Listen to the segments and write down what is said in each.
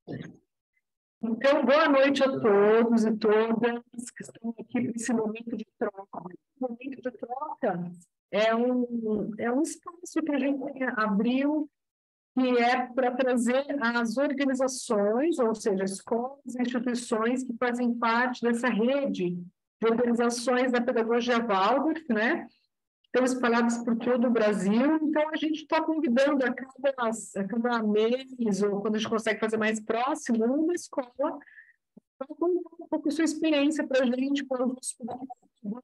Então, boa noite a todos e todas que estão aqui nesse momento de troca. O momento de troca é um espaço que a gente abriu, que é para trazer as organizações, ou seja, escolas e instituições que fazem parte dessa rede de organizações da pedagogia Waldorf, né? Estão espalhadas por todo o Brasil, então a gente está convidando a cada mês, ou quando a gente consegue fazer mais próximo, uma escola para contar um pouco sua experiência para a gente, para os nossos um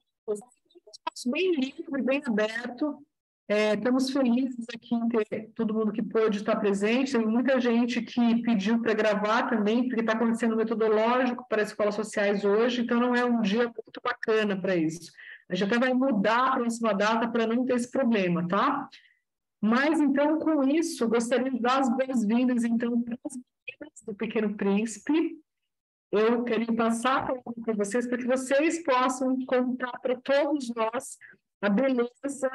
espaço bem livre, bem aberto. Estamos felizes aqui em ter todo mundo que pôde estar presente. Tem muita gente que pediu para gravar também, porque está acontecendo metodológico para as escolas sociais hoje, então não é um dia muito bacana para isso. A gente até vai mudar a próxima data para não ter esse problema, tá? Mas, então, com isso, gostaria de dar as boas-vindas, então, para as meninas do Pequeno Príncipe. Eu queria passar a palavra para vocês, para que vocês possam contar para todos nós a beleza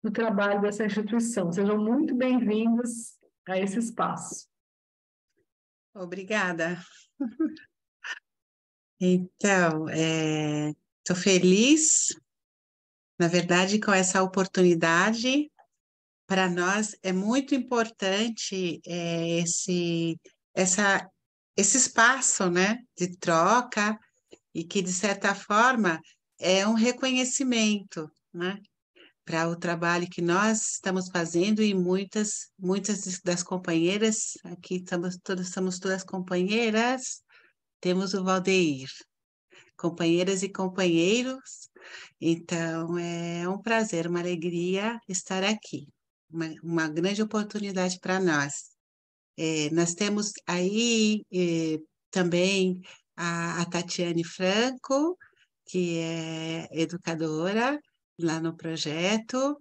do trabalho dessa instituição. Sejam muito bem-vindas a esse espaço. Obrigada. Então, estou feliz, na verdade, com essa oportunidade. Para nós é muito importante esse espaço, né, de troca e que, de certa forma, é um reconhecimento, né, para o trabalho que nós estamos fazendo e muitas das companheiras, aqui somos todas companheiras, temos o Valdeir, companheiras e companheiros, então é um prazer, uma alegria estar aqui, uma grande oportunidade para nós. Nós temos aí também a Tatiane Franco, que é educadora lá no projeto,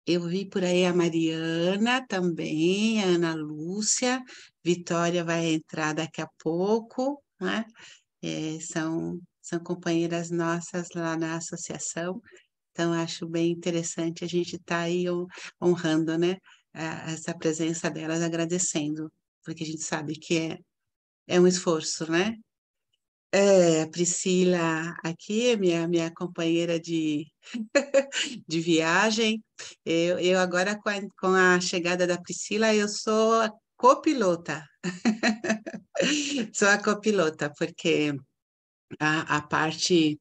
eu vi por aí a Mariana também, a Ana Lúcia, Vitória vai entrar daqui a pouco, né? São companheiras nossas lá na associação, então acho bem interessante a gente estar aí honrando, né, essa presença delas, agradecendo, porque a gente sabe que é um esforço, né? A Priscila aqui, minha companheira de viagem. Eu agora, com a chegada da Priscila, eu sou a copilota. Sou a copilota, porque a parte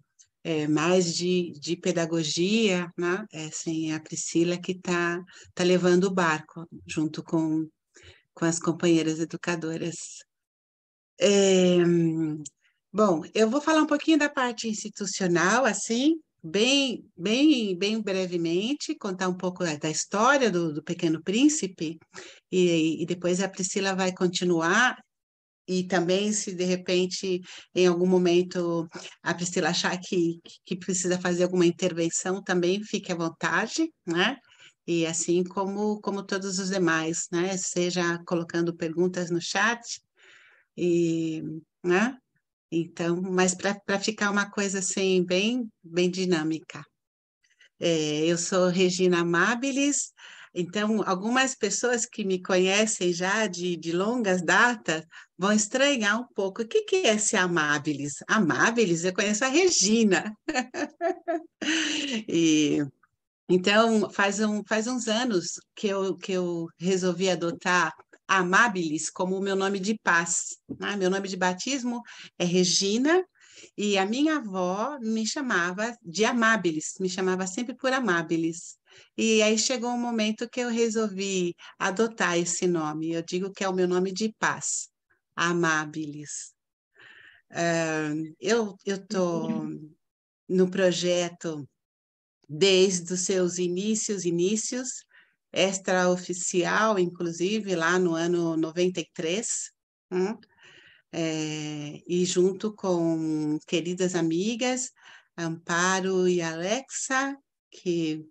mais de pedagogia, né? É assim, a Priscila que tá levando o barco, junto com as companheiras educadoras. Bom, eu vou falar um pouquinho da parte institucional, assim, bem brevemente, contar um pouco da história do Pequeno Príncipe, e depois a Priscila vai continuar, e também, se de repente, em algum momento, a Priscila achar que precisa fazer alguma intervenção, também fique à vontade, né? E assim como todos os demais, né? Seja colocando perguntas no chat, e, né? Então, mas para ficar uma coisa assim, bem dinâmica. Eu sou Regina Amabilis, então algumas pessoas que me conhecem já de longas datas vão estranhar um pouco. O que é esse Amabilis? Amabilis, eu conheço a Regina. E, então, faz uns anos que eu resolvi adotar Amabilis como o meu nome de paz, né? Meu nome de batismo é Regina, e a minha avó me chamava de Amabilis, me chamava sempre por Amabilis. E aí chegou um momento que eu resolvi adotar esse nome. Eu digo que é o meu nome de paz, Amabilis. Eu estou no projeto desde os seus inícios, extraoficial, inclusive, lá no ano 93, né? E junto com queridas amigas, Amparo e Alexa, que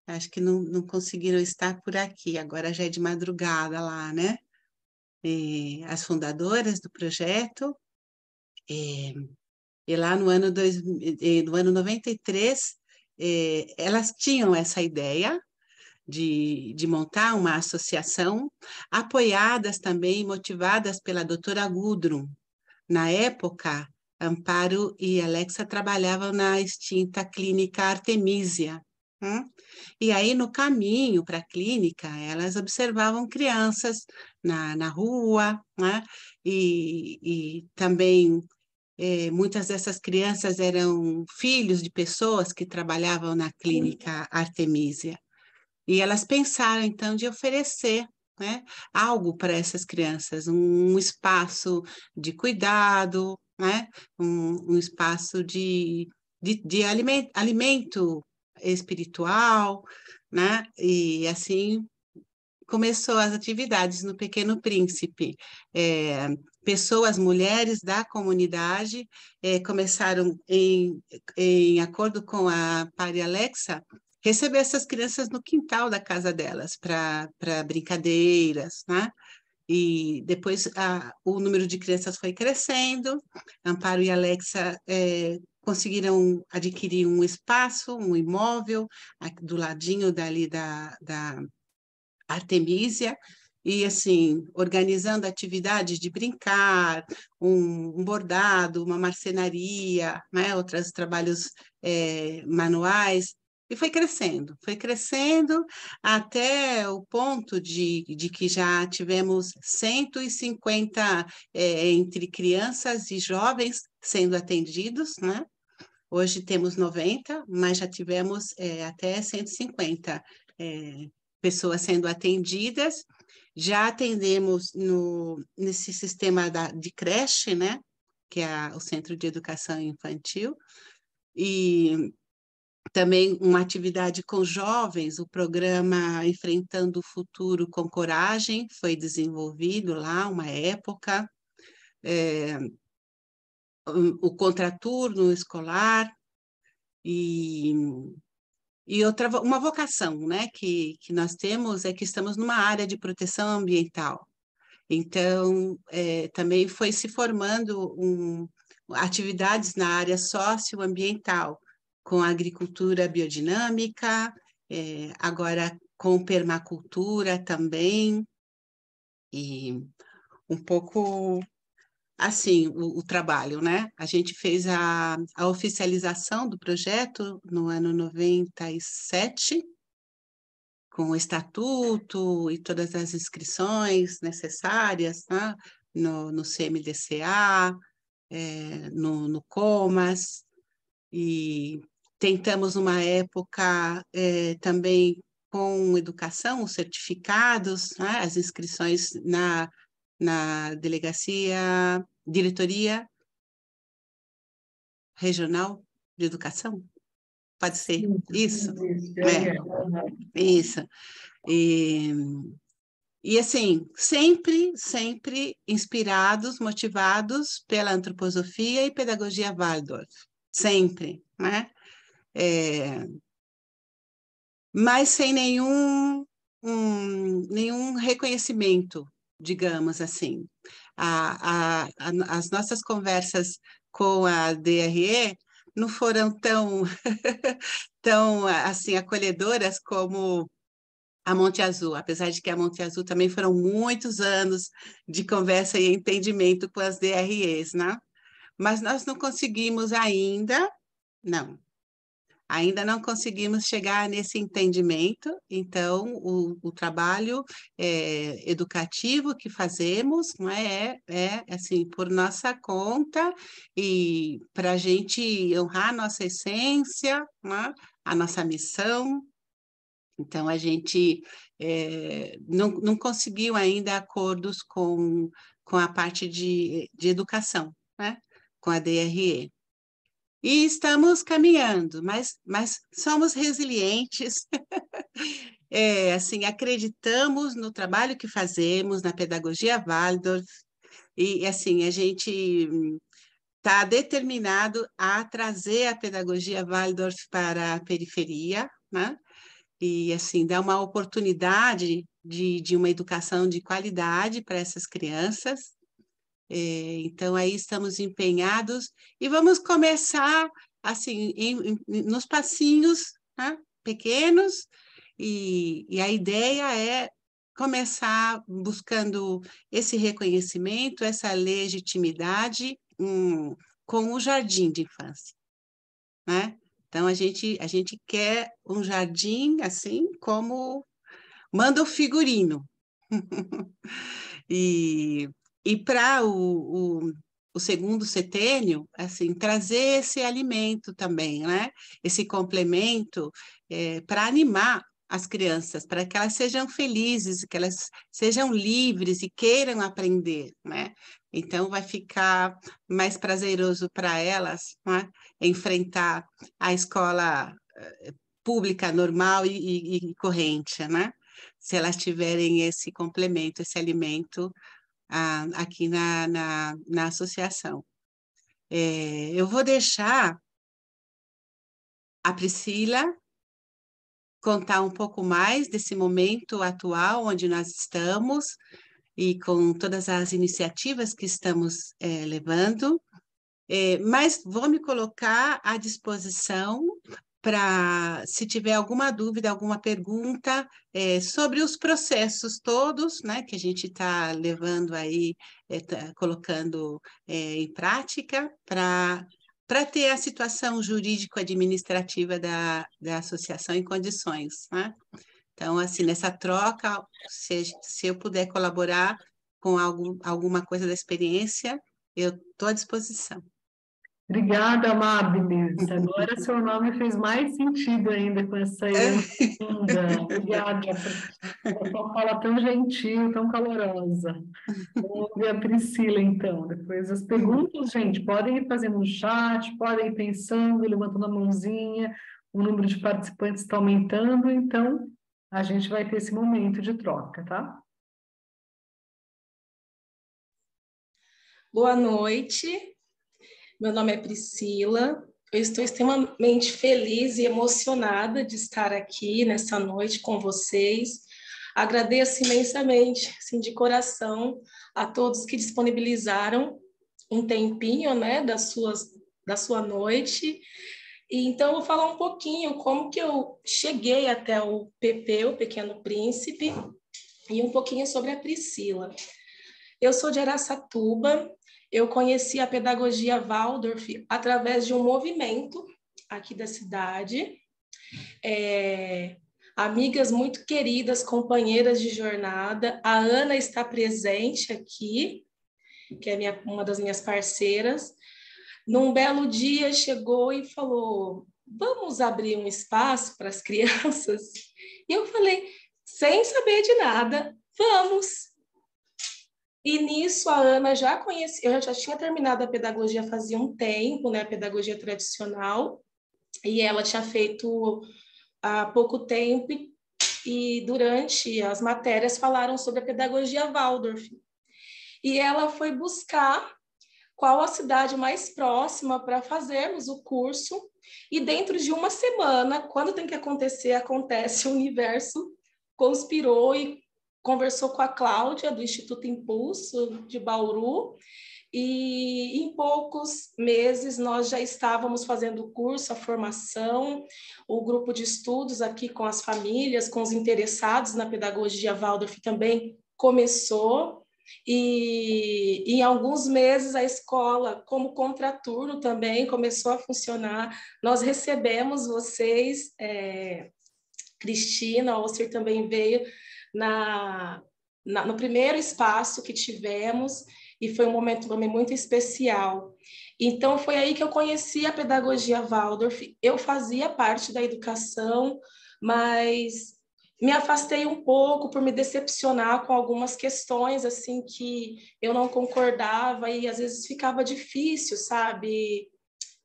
acho que não conseguiram estar por aqui, agora já é de madrugada lá, né? As fundadoras do projeto, e lá no ano 93, elas tinham essa ideia de montar uma associação, apoiadas também e motivadas pela doutora Gudrun. Na época, Amparo e Alexa trabalhavam na extinta clínica Artemisia. E aí, no caminho para a clínica, elas observavam crianças na rua, né? E também muitas dessas crianças eram filhos de pessoas que trabalhavam na clínica Artemisia. E elas pensaram, então, de oferecer, né, algo para essas crianças, um espaço de cuidado, né, um espaço de alimento espiritual, né, e assim começou as atividades no Pequeno Príncipe. Pessoas, mulheres da comunidade, começaram, em acordo com a Pari Alexa, receber essas crianças no quintal da casa delas, para brincadeiras, né? E depois o número de crianças foi crescendo, Amparo e Alexa conseguiram adquirir um espaço, um imóvel, do ladinho dali da Artemisia, e assim, organizando atividades de brincar, um bordado, uma marcenaria, né? Outros trabalhos manuais, e foi crescendo até o ponto de que já tivemos 150 entre crianças e jovens sendo atendidos, né? Hoje temos 90, mas já tivemos até 150 pessoas sendo atendidas. Já atendemos nesse sistema de creche, né? Que é o Centro de Educação Infantil, e também uma atividade com jovens, o programa Enfrentando o Futuro com Coragem foi desenvolvido lá, uma época, o contraturno escolar, e uma vocação, né, que nós temos é que estamos numa área de proteção ambiental. Então, também foi se formando atividades na área socioambiental, com agricultura biodinâmica, agora com permacultura também, e um pouco assim, o trabalho, né? A gente fez a oficialização do projeto no ano 97, com o estatuto e todas as inscrições necessárias, né? No CMDCA, no COMAS, e tentamos uma época também com educação, os certificados, né? As inscrições na diretoria regional de educação, pode ser isso, isso. E assim, sempre inspirados, motivados pela antroposofia e pedagogia Waldorf, sempre, né? Mas sem nenhum reconhecimento, digamos assim. As nossas conversas com a DRE não foram tão assim, acolhedoras como a Monte Azul, apesar de que a Monte Azul também foram muitos anos de conversa e entendimento com as DREs, né? Mas nós não conseguimos ainda não conseguimos chegar nesse entendimento. Então, o trabalho educativo que fazemos, não assim, por nossa conta, e para a gente honrar a nossa essência, né? A nossa missão. Então, a gente não conseguiu ainda acordos com a parte de educação, né? Com a DRE. E estamos caminhando, mas somos resilientes, assim, acreditamos no trabalho que fazemos, na pedagogia Waldorf, e assim, a gente está determinado a trazer a pedagogia Waldorf para a periferia, né? E assim, dar uma oportunidade de uma educação de qualidade para essas crianças. Então, aí estamos empenhados e vamos começar, assim, nos passinhos, né, pequenos, e a ideia é começar buscando esse reconhecimento, essa legitimidade com o jardim de infância, né? Então, a gente quer um jardim assim como manda o figurino. E, e para o segundo setênio, assim, trazer esse alimento também, né? Esse complemento para animar as crianças, para que elas sejam felizes, que elas sejam livres e queiram aprender, né? Então, vai ficar mais prazeroso para elas, né? Enfrentar a escola pública normal e corrente, né? Se elas tiverem esse complemento, esse alimento aqui na associação. Eu vou deixar a Priscila contar um pouco mais desse momento atual onde nós estamos e com todas as iniciativas que estamos levando, mas vou me colocar à disposição para, se tiver alguma dúvida, alguma pergunta sobre os processos todos, né, que a gente está levando aí, colocando em prática para ter a situação jurídico-administrativa da associação em condições, né? Então, assim, nessa troca, se eu puder colaborar com alguma coisa da experiência, eu estou à disposição. Obrigada, Amabilis. Agora seu nome fez mais sentido ainda com essa Helena linda. Obrigada por sua fala tão gentil, tão calorosa. Vamos ver a Priscila, então. Depois as perguntas, gente, podem ir fazendo no chat, podem ir pensando, levantando a mãozinha. O número de participantes está aumentando, então a gente vai ter esse momento de troca, tá? Boa noite, meu nome é Priscila, eu estou extremamente feliz e emocionada de estar aqui nessa noite com vocês. Agradeço imensamente, assim, de coração, a todos que disponibilizaram um tempinho, né, da sua noite. E então, eu vou falar um pouquinho como que eu cheguei até o PP, o Pequeno Príncipe, e um pouquinho sobre a Priscila. Eu sou de Araçatuba, eu conheci a pedagogia Waldorf através de um movimento aqui da cidade. Amigas muito queridas, companheiras de jornada, a Ana está presente aqui, que é uma das minhas parceiras. Num belo dia chegou e falou: vamos abrir um espaço para as crianças? E eu falei, sem saber de nada, vamos. E nisso a Ana já conhecia, eu já tinha terminado a pedagogia fazia um tempo, né, a pedagogia tradicional, e ela tinha feito há pouco tempo, e durante as matérias falaram sobre a pedagogia Waldorf. E ela foi buscar qual a cidade mais próxima para fazermos o curso, e dentro de uma semana, quando tem que acontecer, acontece, o universo conspirou e conversou com a Cláudia, do Instituto Impulso, de Bauru, e em poucos meses nós já estávamos fazendo o curso, a formação, o grupo de estudos aqui com as famílias, com os interessados na pedagogia Waldorf também começou, e em alguns meses a escola, como contraturno também, começou a funcionar. Nós recebemos vocês, Cristina, o Osir também veio no primeiro espaço que tivemos, e foi um momento também muito especial. Então, foi aí que eu conheci a pedagogia Waldorf. Eu fazia parte da educação, mas me afastei um pouco por me decepcionar com algumas questões assim que eu não concordava, e às vezes ficava difícil, sabe,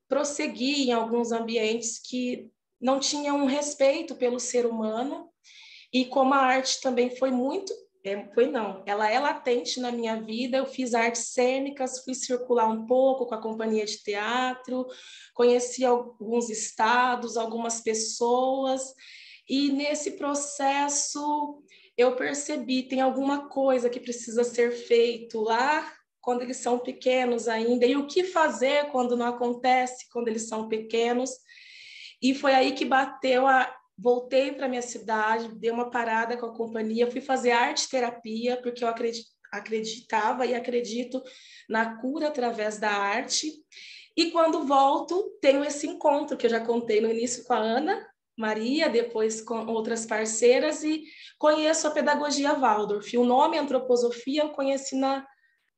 prosseguir em alguns ambientes que não tinham um respeito pelo ser humano. E como a arte também foi muito, ela é latente na minha vida, eu fiz artes cênicas, fui circular um pouco com a companhia de teatro, conheci alguns estados, algumas pessoas, e nesse processo eu percebi, tem alguma coisa que precisa ser feito lá quando eles são pequenos ainda, e o que fazer quando não acontece, quando eles são pequenos. E foi aí que bateu voltei para minha cidade, dei uma parada com a companhia, fui fazer arte terapia, porque eu acreditava e acredito na cura através da arte. E quando volto, tenho esse encontro que eu já contei no início com a Ana Maria, depois com outras parceiras, e conheço a pedagogia Waldorf. O nome antroposofia eu conheci na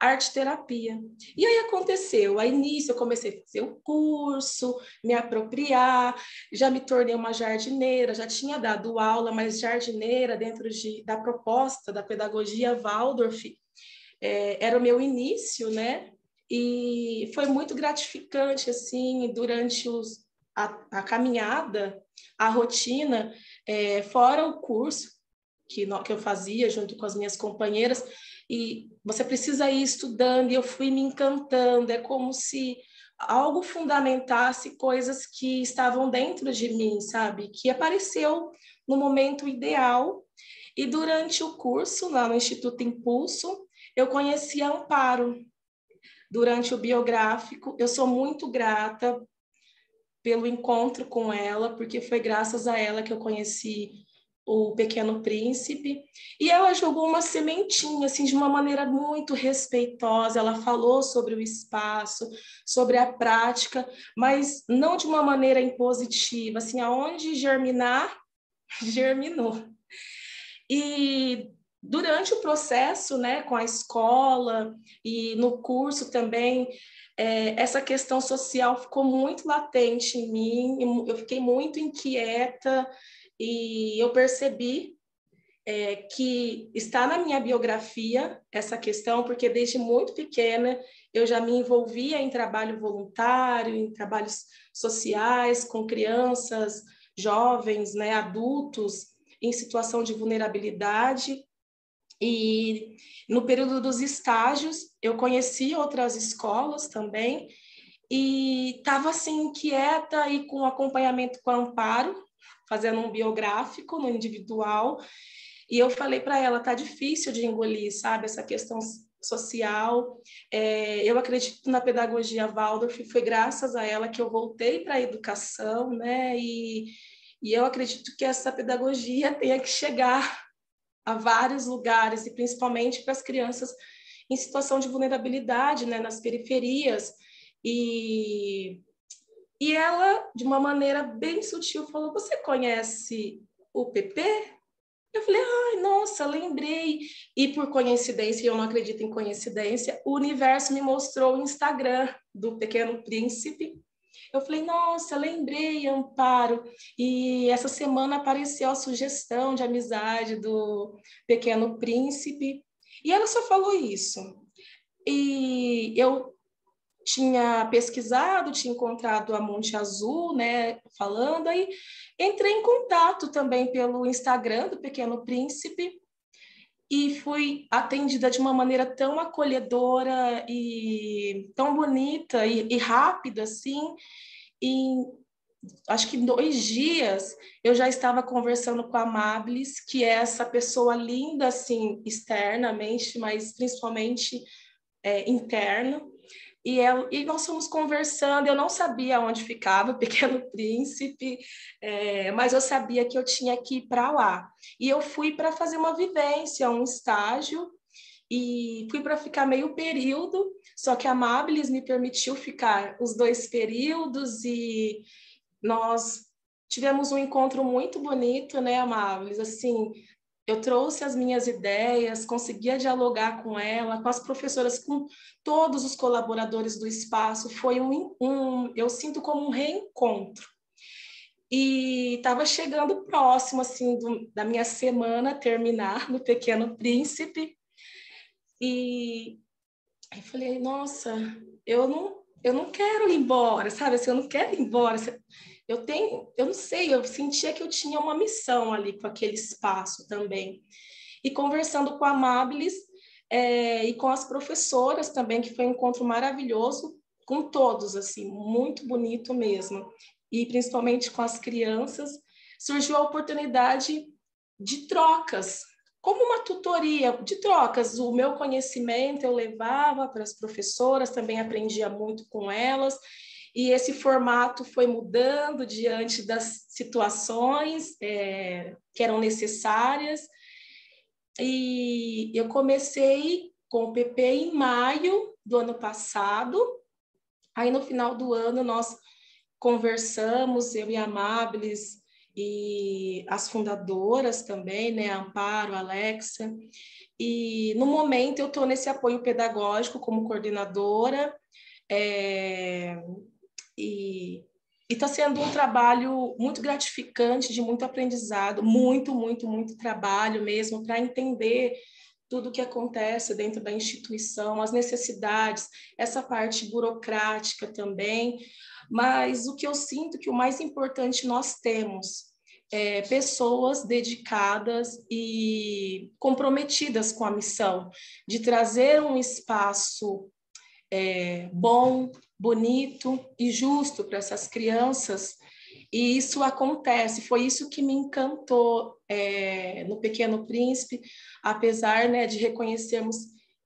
arte terapia. E aí aconteceu, a início eu comecei a fazer o curso, me apropriar, já me tornei uma jardineira, já tinha dado aula, mas jardineira dentro da proposta da pedagogia Waldorf, era o meu início, né? E foi muito gratificante, assim, durante a caminhada, a rotina, fora o curso que eu fazia junto com as minhas companheiras, e você precisa ir estudando, e eu fui me encantando, é como se algo fundamentasse coisas que estavam dentro de mim, sabe? Que apareceu no momento ideal, e durante o curso, lá no Instituto Impulso, eu conheci a Amparo. Durante o biográfico, eu sou muito grata pelo encontro com ela, porque foi graças a ela que eu conheci o Pequeno Príncipe, e ela jogou uma sementinha, assim, de uma maneira muito respeitosa. Ela falou sobre o espaço, sobre a prática, mas não de uma maneira impositiva, assim, aonde germinar, germinou. E durante o processo, né, com a escola e no curso também, essa questão social ficou muito latente em mim, eu fiquei muito inquieta, e eu percebi que está na minha biografia essa questão, porque desde muito pequena eu já me envolvia em trabalho voluntário, em trabalhos sociais com crianças, jovens, né, adultos em situação de vulnerabilidade. E no período dos estágios eu conheci outras escolas também, e estava assim inquieta e com acompanhamento com a Amparo, fazendo um biográfico no individual, e eu falei para ela, tá difícil de engolir, sabe, essa questão social. Eu acredito na pedagogia Waldorf, foi graças a ela que eu voltei para a educação, né? E eu acredito que essa pedagogia tenha que chegar a vários lugares, e principalmente para as crianças em situação de vulnerabilidade, né, nas periferias. E ela, de uma maneira bem sutil, falou: você conhece o PP? Eu falei: ai, nossa, lembrei. E por coincidência, e eu não acredito em coincidência, o universo me mostrou o Instagram do Pequeno Príncipe. Eu falei: nossa, lembrei, Amparo. E essa semana apareceu a sugestão de amizade do Pequeno Príncipe. E ela só falou isso. E eu tinha pesquisado, tinha encontrado a Monte Azul, né, falando, aí entrei em contato também pelo Instagram do Pequeno Príncipe e fui atendida de uma maneira tão acolhedora e tão bonita e rápida, assim, e acho que 2 dias eu já estava conversando com a Amabilis, que é essa pessoa linda, assim, externamente, mas principalmente interna. E nós fomos conversando, eu não sabia onde ficava o Pequeno Príncipe, mas eu sabia que eu tinha que ir para lá. E eu fui para fazer uma vivência, um estágio, e fui para ficar meio período, só que a Amabilis me permitiu ficar os 2 períodos, e nós tivemos um encontro muito bonito, né, Amabilis? Assim, eu trouxe as minhas ideias, conseguia dialogar com ela, com as professoras, com todos os colaboradores do espaço. Foi eu sinto como um reencontro. E estava chegando próximo, assim, da minha semana terminar no Pequeno Príncipe. E aí falei: nossa, eu não quero ir embora, sabe? Assim, eu não quero ir embora. Eu não sei, eu sentia que eu tinha uma missão ali com aquele espaço também. E conversando com a Amabilis e com as professoras também, que foi um encontro maravilhoso, com todos, assim, muito bonito mesmo. E principalmente com as crianças, surgiu a oportunidade de trocas, como uma tutoria de trocas. O meu conhecimento eu levava para as professoras, também aprendia muito com elas, e esse formato foi mudando diante das situações que eram necessárias. E eu comecei com o PP em maio do ano passado. Aí, no final do ano, nós conversamos, eu e a Amabilis, e as fundadoras também, né, a Amparo, a Alexa. E, no momento, eu estou nesse apoio pedagógico como coordenadora, e está sendo um trabalho muito gratificante, de muito aprendizado, muito trabalho mesmo, para entender tudo o que acontece dentro da instituição, as necessidades, essa parte burocrática também. Mas o que eu sinto que o mais importante nós temos é pessoas dedicadas e comprometidas com a missão de trazer um espaço bom, bonito e justo para essas crianças. E isso acontece, foi isso que me encantou no Pequeno Príncipe, apesar, né, de reconhecermos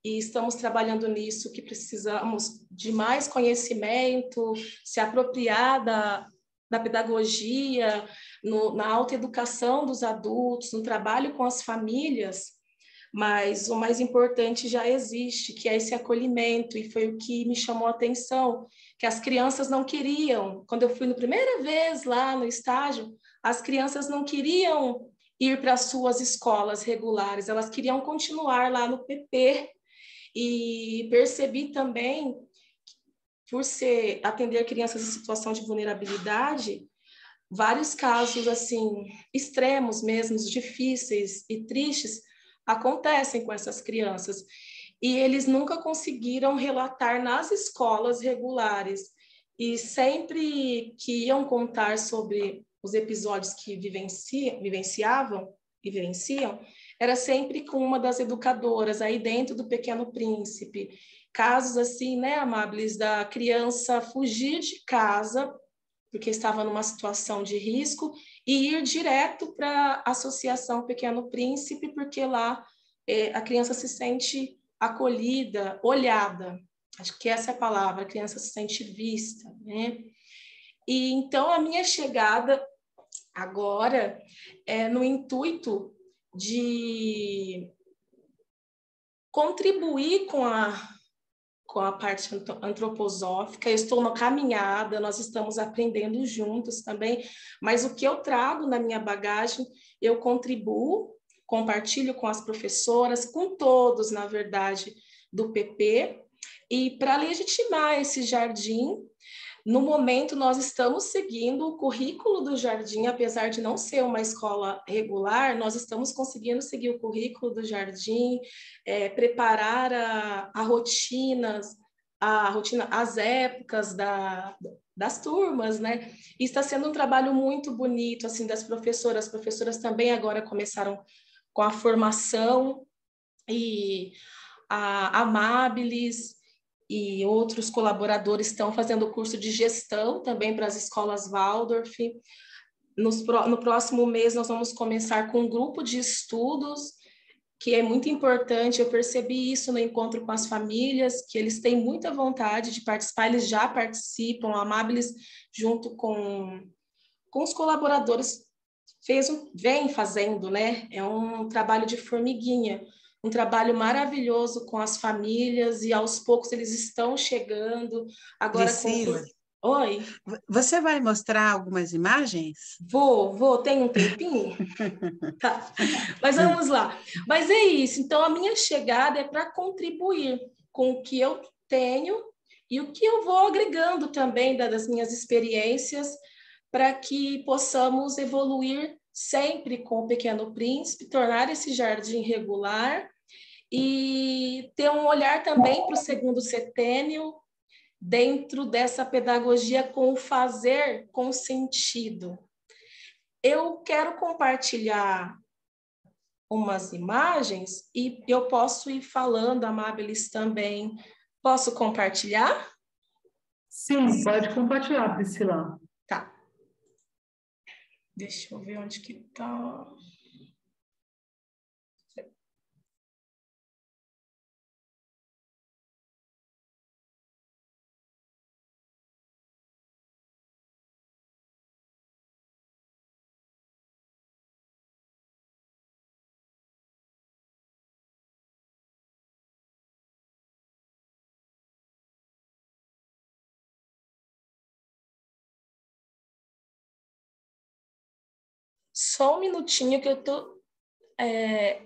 e estamos trabalhando nisso, que precisamos de mais conhecimento, se apropriar da pedagogia, na autoeducação dos adultos, no trabalho com as famílias, mas o mais importante já existe, que é esse acolhimento, e foi o que me chamou a atenção, que as crianças não queriam, quando eu fui na primeira vez lá no estágio, as crianças não queriam ir para as suas escolas regulares, elas queriam continuar lá no PP, e percebi também, por atender crianças em situação de vulnerabilidade, vários casos assim extremos mesmo, difíceis e tristes acontecem com essas crianças e eles nunca conseguiram relatar nas escolas regulares e sempre que iam contar sobre os episódios que vivenciam, era sempre com uma das educadoras aí dentro do Pequeno Príncipe. Casos assim, né, Amáveis, da criança fugir de casa porque estava numa situação de risco, e ir direto para a Associação Pequeno Príncipe, porque lá a criança se sente acolhida, olhada. Acho que essa é a palavra, a criança se sente vista, né? E então a minha chegada agora é no intuito de contribuir com a parte antroposófica, eu estou na caminhada, nós estamos aprendendo juntos também, mas o que eu trago na minha bagagem, eu contribuo, compartilho com as professoras, com todos, na verdade, do PP, e para legitimar esse jardim, no momento, nós estamos seguindo o currículo do Jardim, apesar de não ser uma escola regular, nós estamos conseguindo seguir o currículo do Jardim, preparar a rotina, as épocas das turmas, né? E está sendo um trabalho muito bonito, assim, das professoras. As professoras também agora começaram com a formação e a Amabilis e outros colaboradores estão fazendo o curso de gestão também para as escolas Waldorf. No próximo mês, nós vamos começar com um grupo de estudos, que é muito importante. Eu percebi isso no encontro com as famílias, que eles têm muita vontade de participar, eles já participam, a Amabilis, junto com os colaboradores, vem fazendo, né? É um trabalho de formiguinha, um trabalho maravilhoso com as famílias e aos poucos eles estão chegando. Agora com... Priscila, Oi? você vai mostrar algumas imagens? Vou, tem um tempinho? Tá. Mas vamos lá. Mas é isso, então a minha chegada é para contribuir com o que eu tenho e o que eu vou agregando também das minhas experiências para que possamos evoluir sempre com o Pequeno Príncipe, tornar esse jardim regular e ter um olhar também para o segundo setênio dentro dessa pedagogia com o fazer com sentido. Eu quero compartilhar umas imagens e eu posso ir falando, Amabilis, também. Posso compartilhar? Sim, pode compartilhar, Priscila. Tá. Deixa eu ver onde que tá. Só um minutinho que eu tô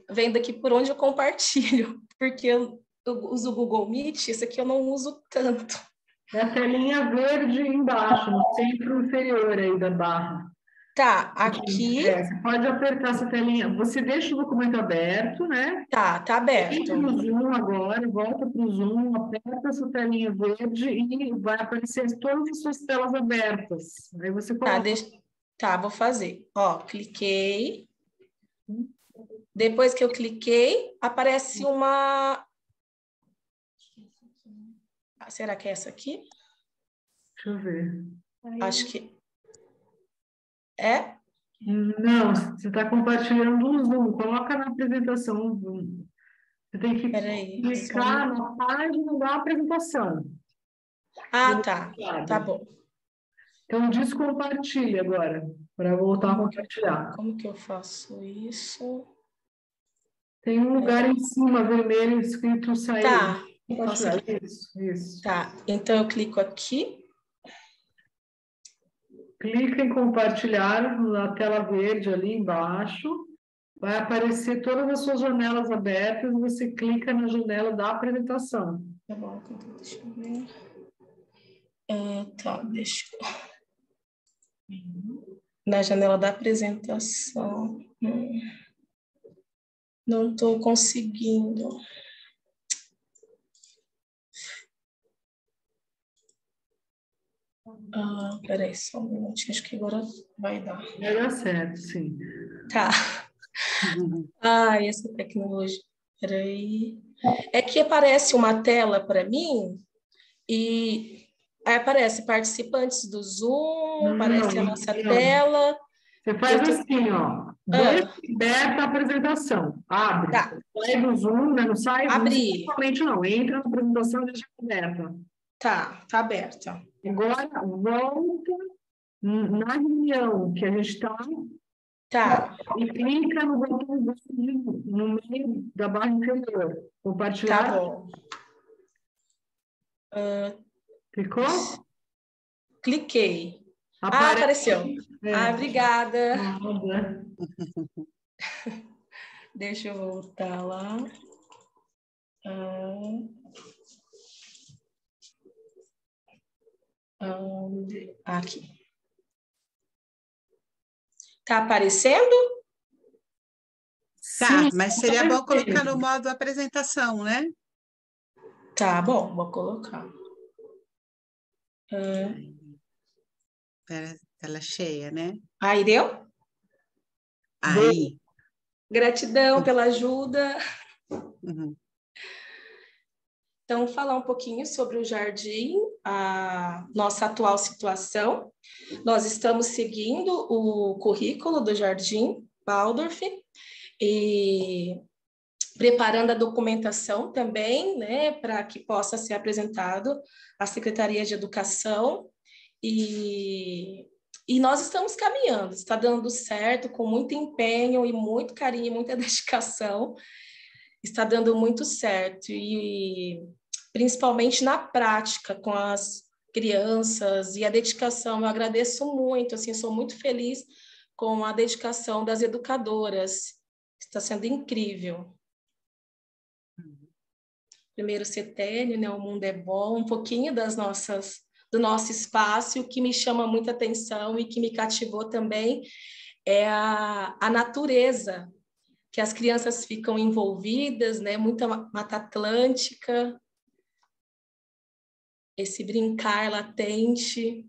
vendo aqui por onde eu compartilho, porque eu uso o Google Meet, esse aqui eu não uso tanto. É a telinha verde embaixo, no centro inferior aí da barra. Tá, aqui. Você pode apertar essa telinha. Você deixa o documento aberto, né? Tá aberto. Entra no Zoom agora, volta para o Zoom, aperta essa telinha verde e vai aparecer todas as suas telas abertas. Aí você coloca. Vou fazer. Ó, cliquei. Depois que eu cliquei, aparece uma... Será que é essa aqui? Deixa eu ver. Acho que... É? Não, você está compartilhando o Zoom. Coloca na apresentação o Zoom. Você tem que clicar na página da apresentação. Ah, tá. Tá bom. Então, descompartilhe agora, para voltar a compartilhar. Como que eu faço isso? Tem um lugar em cima, vermelho, escrito sair. Tá. Isso. Tá, então eu clico aqui. Clica em compartilhar na tela verde ali embaixo. Vai aparecer todas as suas janelas abertas e você clica na janela da apresentação. Tá bom, deixa eu ver. Deixa eu... Na janela da apresentação. Não estou conseguindo. Peraí, só um minutinho, acho que agora vai dar. Vai dar certo, sim. Tá. Essa tecnologia. Peraí. É que aparece uma tela para mim e aí aparece participantes do Zoom, aparece a nossa tela. Você faz assim, ó. Deixa aberta a apresentação. Abre. Tá. Sai do Zoom, né? Não sai Abrir. não. Entra na apresentação e deixa aberta. Tá aberta. Agora, volta na reunião que a gente está. Tá. E clica no botão no meio da barra inferior. Compartilhar. Tá bom. Clicou? Cliquei. Apareceu. Obrigada. Deixa eu voltar lá. Aqui. Tá aparecendo? Tá, mas seria bom colocar no modo apresentação, né? Tá bom, vou colocar. Tela cheia, né? Aí deu? Aí. Gratidão pela ajuda. Uhum. Então, falar um pouquinho sobre o jardim, a nossa atual situação. Nós estamos seguindo o currículo do Jardim Waldorf e preparando a documentação também, né, para que possa ser apresentado à Secretaria de Educação. E nós estamos caminhando, está dando certo, com muito empenho e muito carinho e muita dedicação. Está dando muito certo, e principalmente na prática com as crianças e a dedicação. Eu agradeço muito, assim, sou muito feliz com a dedicação das educadoras. Está sendo incrível. Primeiro setênio, né, o mundo é bom, um pouquinho do nosso espaço. E o que me chama muita atenção e que me cativou também é a natureza, que as crianças ficam envolvidas, né? Muita Mata Atlântica, esse brincar latente.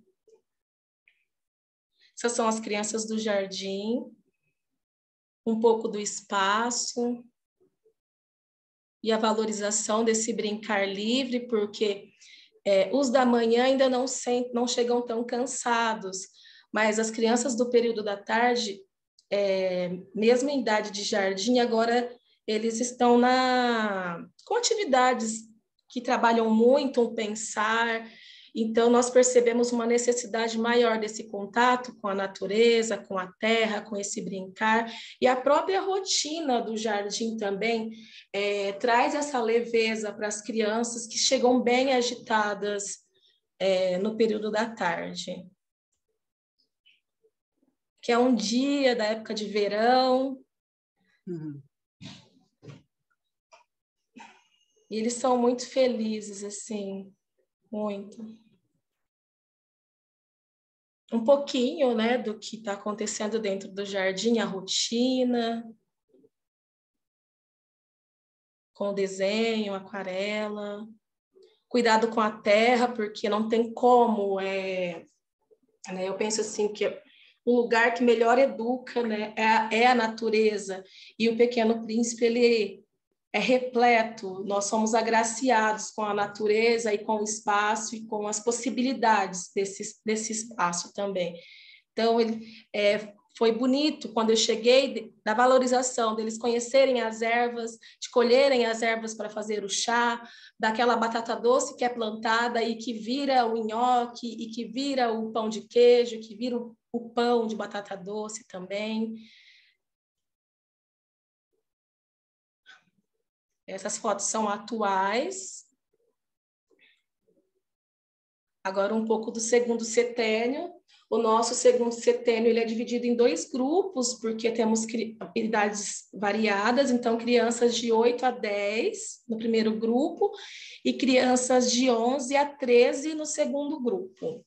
Essas são as crianças do jardim, um pouco do espaço e a valorização desse brincar livre, porque os da manhã ainda não chegam tão cansados, mas as crianças do período da tarde, mesmo em idade de jardim, agora eles estão com atividades que trabalham muito o pensar. Então, nós percebemos uma necessidade maior desse contato com a natureza, com a terra, com esse brincar. E a própria rotina do jardim também traz essa leveza para as crianças que chegam bem agitadas no período da tarde. que é um dia da época de verão. Uhum. E eles são muito felizes, assim, muito. Um pouquinho, né, do que está acontecendo dentro do jardim, a rotina, com o desenho, aquarela. Cuidado com a terra, porque não tem como. Né, eu penso assim que o lugar que melhor educa, né, é a natureza. E o Pequeno Príncipe, ele é repleto. Nós somos agraciados com a natureza e com o espaço e com as possibilidades desse espaço também. Então, foi bonito quando eu cheguei, da valorização deles conhecerem as ervas, de colherem as ervas para fazer o chá, daquela batata doce que é plantada e que vira o nhoque, e que vira o pão de queijo, que vira o pão de batata doce também. Essas fotos são atuais. Agora um pouco do segundo setênio. O nosso segundo setênio ele é dividido em 2 grupos, porque temos idades variadas, então crianças de 8 a 10 no primeiro grupo e crianças de 11 a 13 no segundo grupo.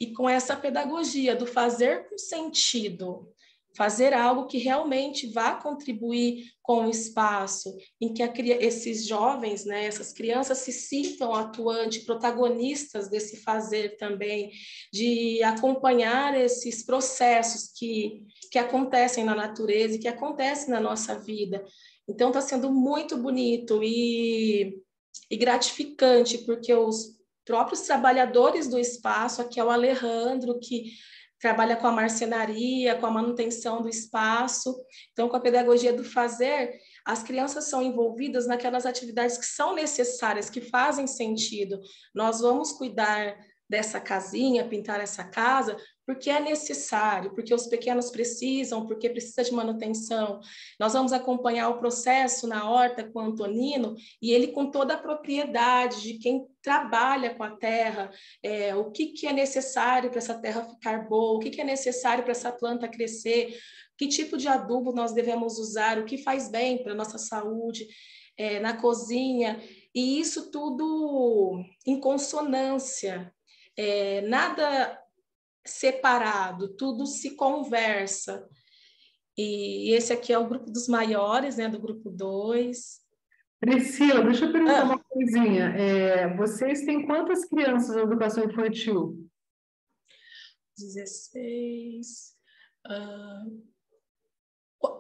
E com essa pedagogia do fazer com sentido, fazer algo que realmente vá contribuir com o espaço, em que esses jovens, né, essas crianças se sintam atuantes, protagonistas desse fazer também, de acompanhar esses processos que acontecem na natureza e que acontecem na nossa vida. Então, está sendo muito bonito e gratificante, porque os próprios trabalhadores do espaço, aqui é o Alejandro, que trabalha com a marcenaria, com a manutenção do espaço. Então, com a pedagogia do fazer, as crianças são envolvidas naquelas atividades que são necessárias, que fazem sentido. Nós vamos cuidar dessa casinha, pintar essa casa, porque é necessário, porque os pequenos precisam, porque precisa de manutenção. Nós vamos acompanhar o processo na horta com o Antonino, e ele com toda a propriedade de quem trabalha com a terra, o que é necessário para essa terra ficar boa, o que é necessário para essa planta crescer, que tipo de adubo nós devemos usar, o que faz bem para a nossa saúde, na cozinha, e isso tudo em consonância, nada separado, tudo se conversa. E esse aqui é o grupo dos maiores, né, do grupo 2. Priscila, deixa eu perguntar uma coisinha. Vocês têm quantas crianças na educação infantil? 16,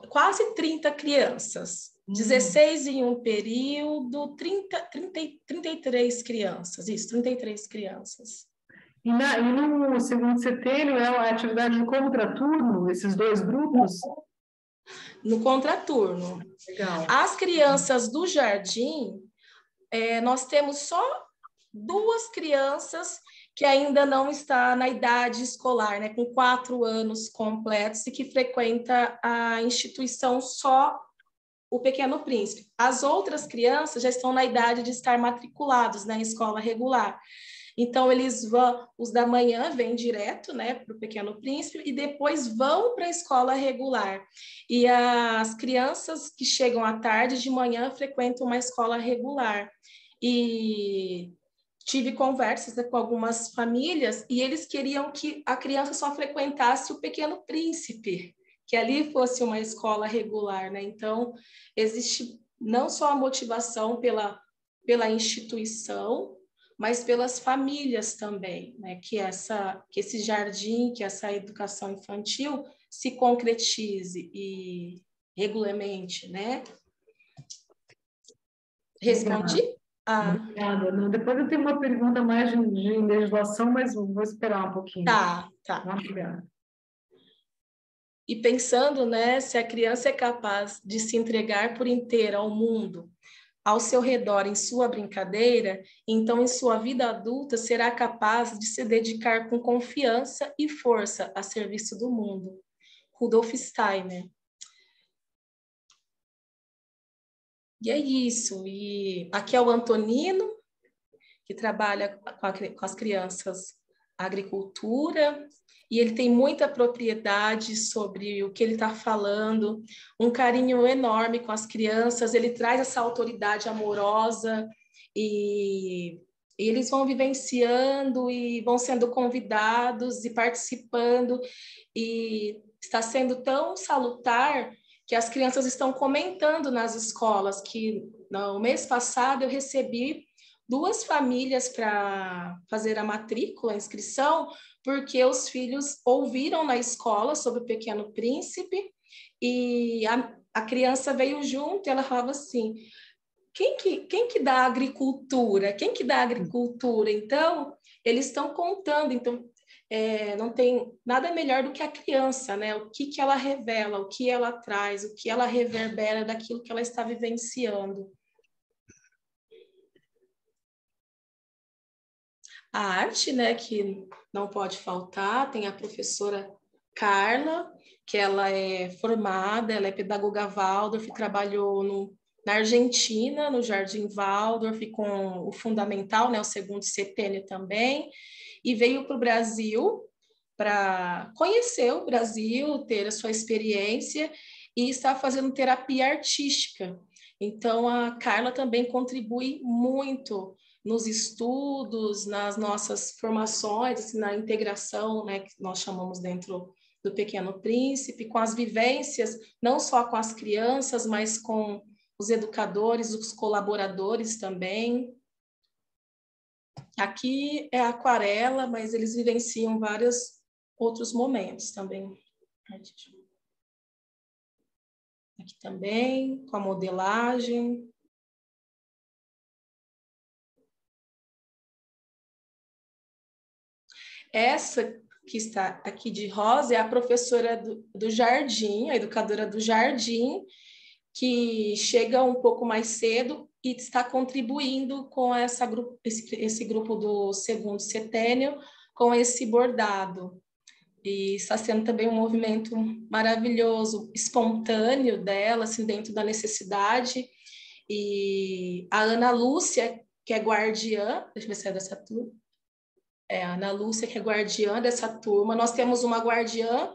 quase 30 crianças. 16 em um período, 33 crianças. Isso, 33 crianças. E no segundo setênio é a atividade de contraturno, esses 2 grupos? No contraturno. Legal. As crianças do jardim, nós temos só 2 crianças que ainda não está na idade escolar, né, com 4 anos completos e que frequenta a instituição só o Pequeno Príncipe. As outras crianças já estão na idade de estar matriculados na escola regular. Então, eles vão, os da manhã vêm direto, né, para o Pequeno Príncipe e depois vão para a escola regular. E as crianças que chegam à tarde, de manhã, frequentam uma escola regular. E tive conversas, né, com algumas famílias e eles queriam que a criança só frequentasse o Pequeno Príncipe, que ali fosse uma escola regular, né? Então, existe não só a motivação pela instituição, mas pelas famílias também, né? Que esse jardim, que essa educação infantil se concretize e regulamente, né? Respondi? Obrigada. Não, depois eu tenho uma pergunta mais de legislação, mas vou esperar um pouquinho. Tá. Obrigada. E pensando, né, se a criança é capaz de se entregar por inteira ao mundo, ao seu redor, em sua brincadeira, então em sua vida adulta será capaz de se dedicar com confiança e força a serviço do mundo. Rudolf Steiner. E é isso. E aqui é o Antonino, que trabalha com as crianças a agricultura, e ele tem muita propriedade sobre o que ele está falando, um carinho enorme com as crianças, ele traz essa autoridade amorosa e eles vão vivenciando e vão sendo convidados e participando, e está sendo tão salutar que as crianças estão comentando nas escolas que no mês passado eu recebi 2 famílias para fazer a matrícula, a inscrição, porque os filhos ouviram na escola sobre o Pequeno Príncipe e a criança veio junto e ela falava assim, quem que dá agricultura? Quem que dá agricultura? Então, eles estão contando, então não tem nada melhor do que a criança, né? O que ela revela, o que ela traz, o que ela reverbera daquilo que ela está vivenciando. A arte, né, que não pode faltar, tem a professora Carla, que ela é formada, ela é pedagoga Waldorf, trabalhou na Argentina, no Jardim Waldorf, com o fundamental, né, o segundo setênio também, e veio para o Brasil para conhecer o Brasil, ter a sua experiência e está fazendo terapia artística. Então, a Carla também contribui muito nos estudos, nas nossas formações, assim, na integração, né, que nós chamamos dentro do Pequeno Príncipe, com as vivências, não só com as crianças, mas com os educadores, os colaboradores também. Aqui é aquarela, mas eles vivenciam vários outros momentos também. Aqui também, com a modelagem. Essa que está aqui de rosa é a professora do Jardim, a educadora do Jardim, que chega um pouco mais cedo e está contribuindo com esse grupo do segundo setênio, com esse bordado. E está sendo também um movimento maravilhoso, espontâneo dela, assim, dentro da necessidade. E a Ana Lúcia, que é guardiã, deixa eu ver se é dessa turma. É a Ana Lúcia, que é guardiã dessa turma. Nós temos uma guardiã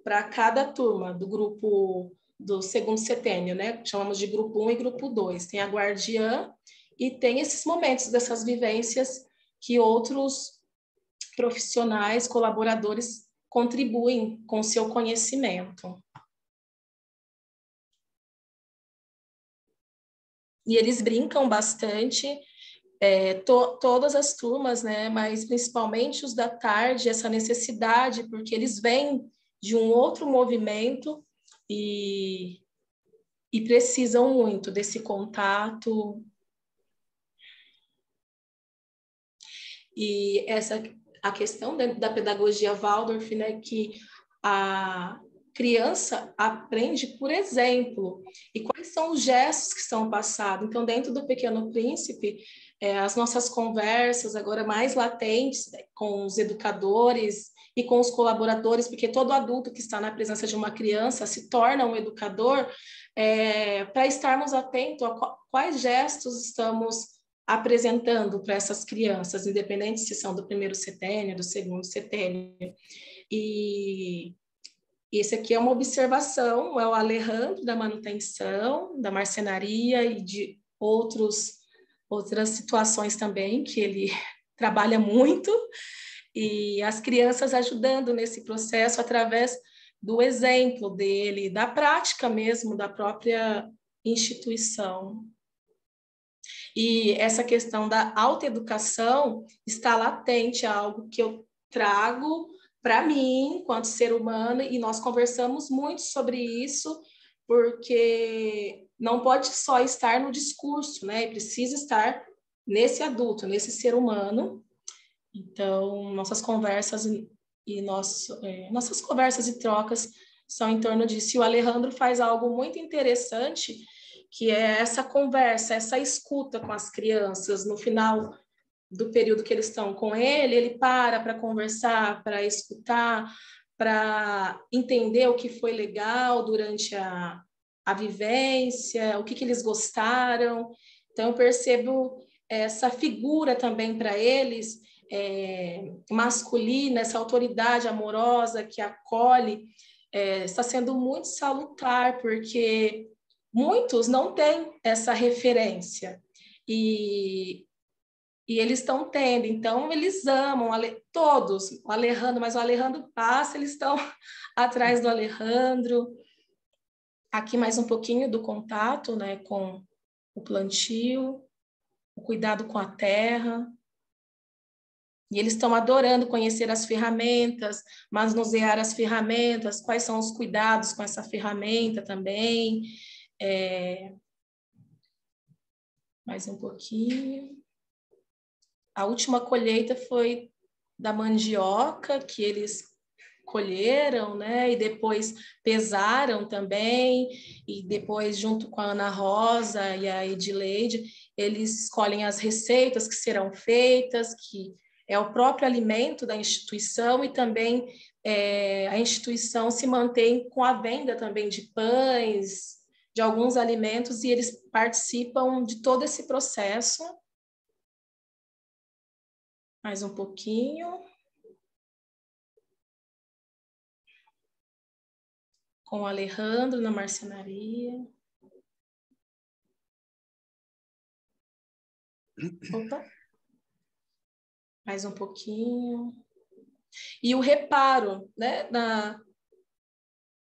para cada turma do grupo do segundo setênio, né? Chamamos de grupo 1 e grupo 2. Tem a guardiã e tem esses momentos dessas vivências que outros profissionais, colaboradores contribuem com o seu conhecimento. E eles brincam bastante, todas as turmas, né? Mas principalmente os da tarde, essa necessidade, porque eles vêm de um outro movimento e precisam muito desse contato. E a questão da pedagogia Waldorf, né, que a criança aprende por exemplo. E quais são os gestos que são passados? Então, dentro do Pequeno Príncipe, as nossas conversas agora mais latentes, né, com os educadores e com os colaboradores, porque todo adulto que está na presença de uma criança se torna um educador, para estarmos atentos a quais gestos estamos apresentando para essas crianças, independente se são do primeiro setênio, do segundo setênio. E esse aqui é uma observação, é o Alejandro da manutenção, da marcenaria e de outras situações também, que ele trabalha muito, e as crianças ajudando nesse processo através do exemplo dele, da prática mesmo, da própria instituição. E essa questão da autoeducação está latente, é algo que eu trago para mim, enquanto ser humano, e nós conversamos muito sobre isso, porque não pode só estar no discurso, né? Precisa estar nesse adulto, nesse ser humano. Então, nossas conversas nossas conversas e trocas são em torno disso. E o Alejandro faz algo muito interessante, que é essa conversa, essa escuta com as crianças. No final do período que eles estão com ele para conversar, para escutar, para entender o que foi legal durante a vivência, o que eles gostaram. Então, eu percebo essa figura também para eles, masculina, essa autoridade amorosa que acolhe, está sendo muito salutar, porque muitos não têm essa referência. E eles estão tendo, então eles amam todos, o Alejandro, mas o Alejandro passa, eles estão atrás do Alejandro. Aqui mais um pouquinho do contato, né, com o plantio, o cuidado com a terra. E eles estão adorando conhecer as ferramentas, manusear as ferramentas, quais são os cuidados com essa ferramenta também. Mais um pouquinho. A última colheita foi da mandioca, que eles colheram, né? E depois pesaram também, e depois, junto com a Ana Rosa e a Edileide, eles escolhem as receitas que serão feitas, que é o próprio alimento da instituição, e também a instituição se mantém com a venda também de pães, de alguns alimentos, e eles participam de todo esse processo. Mais um pouquinho. Com o Alejandro na marcenaria. Opa. Mais um pouquinho. E o reparo, né,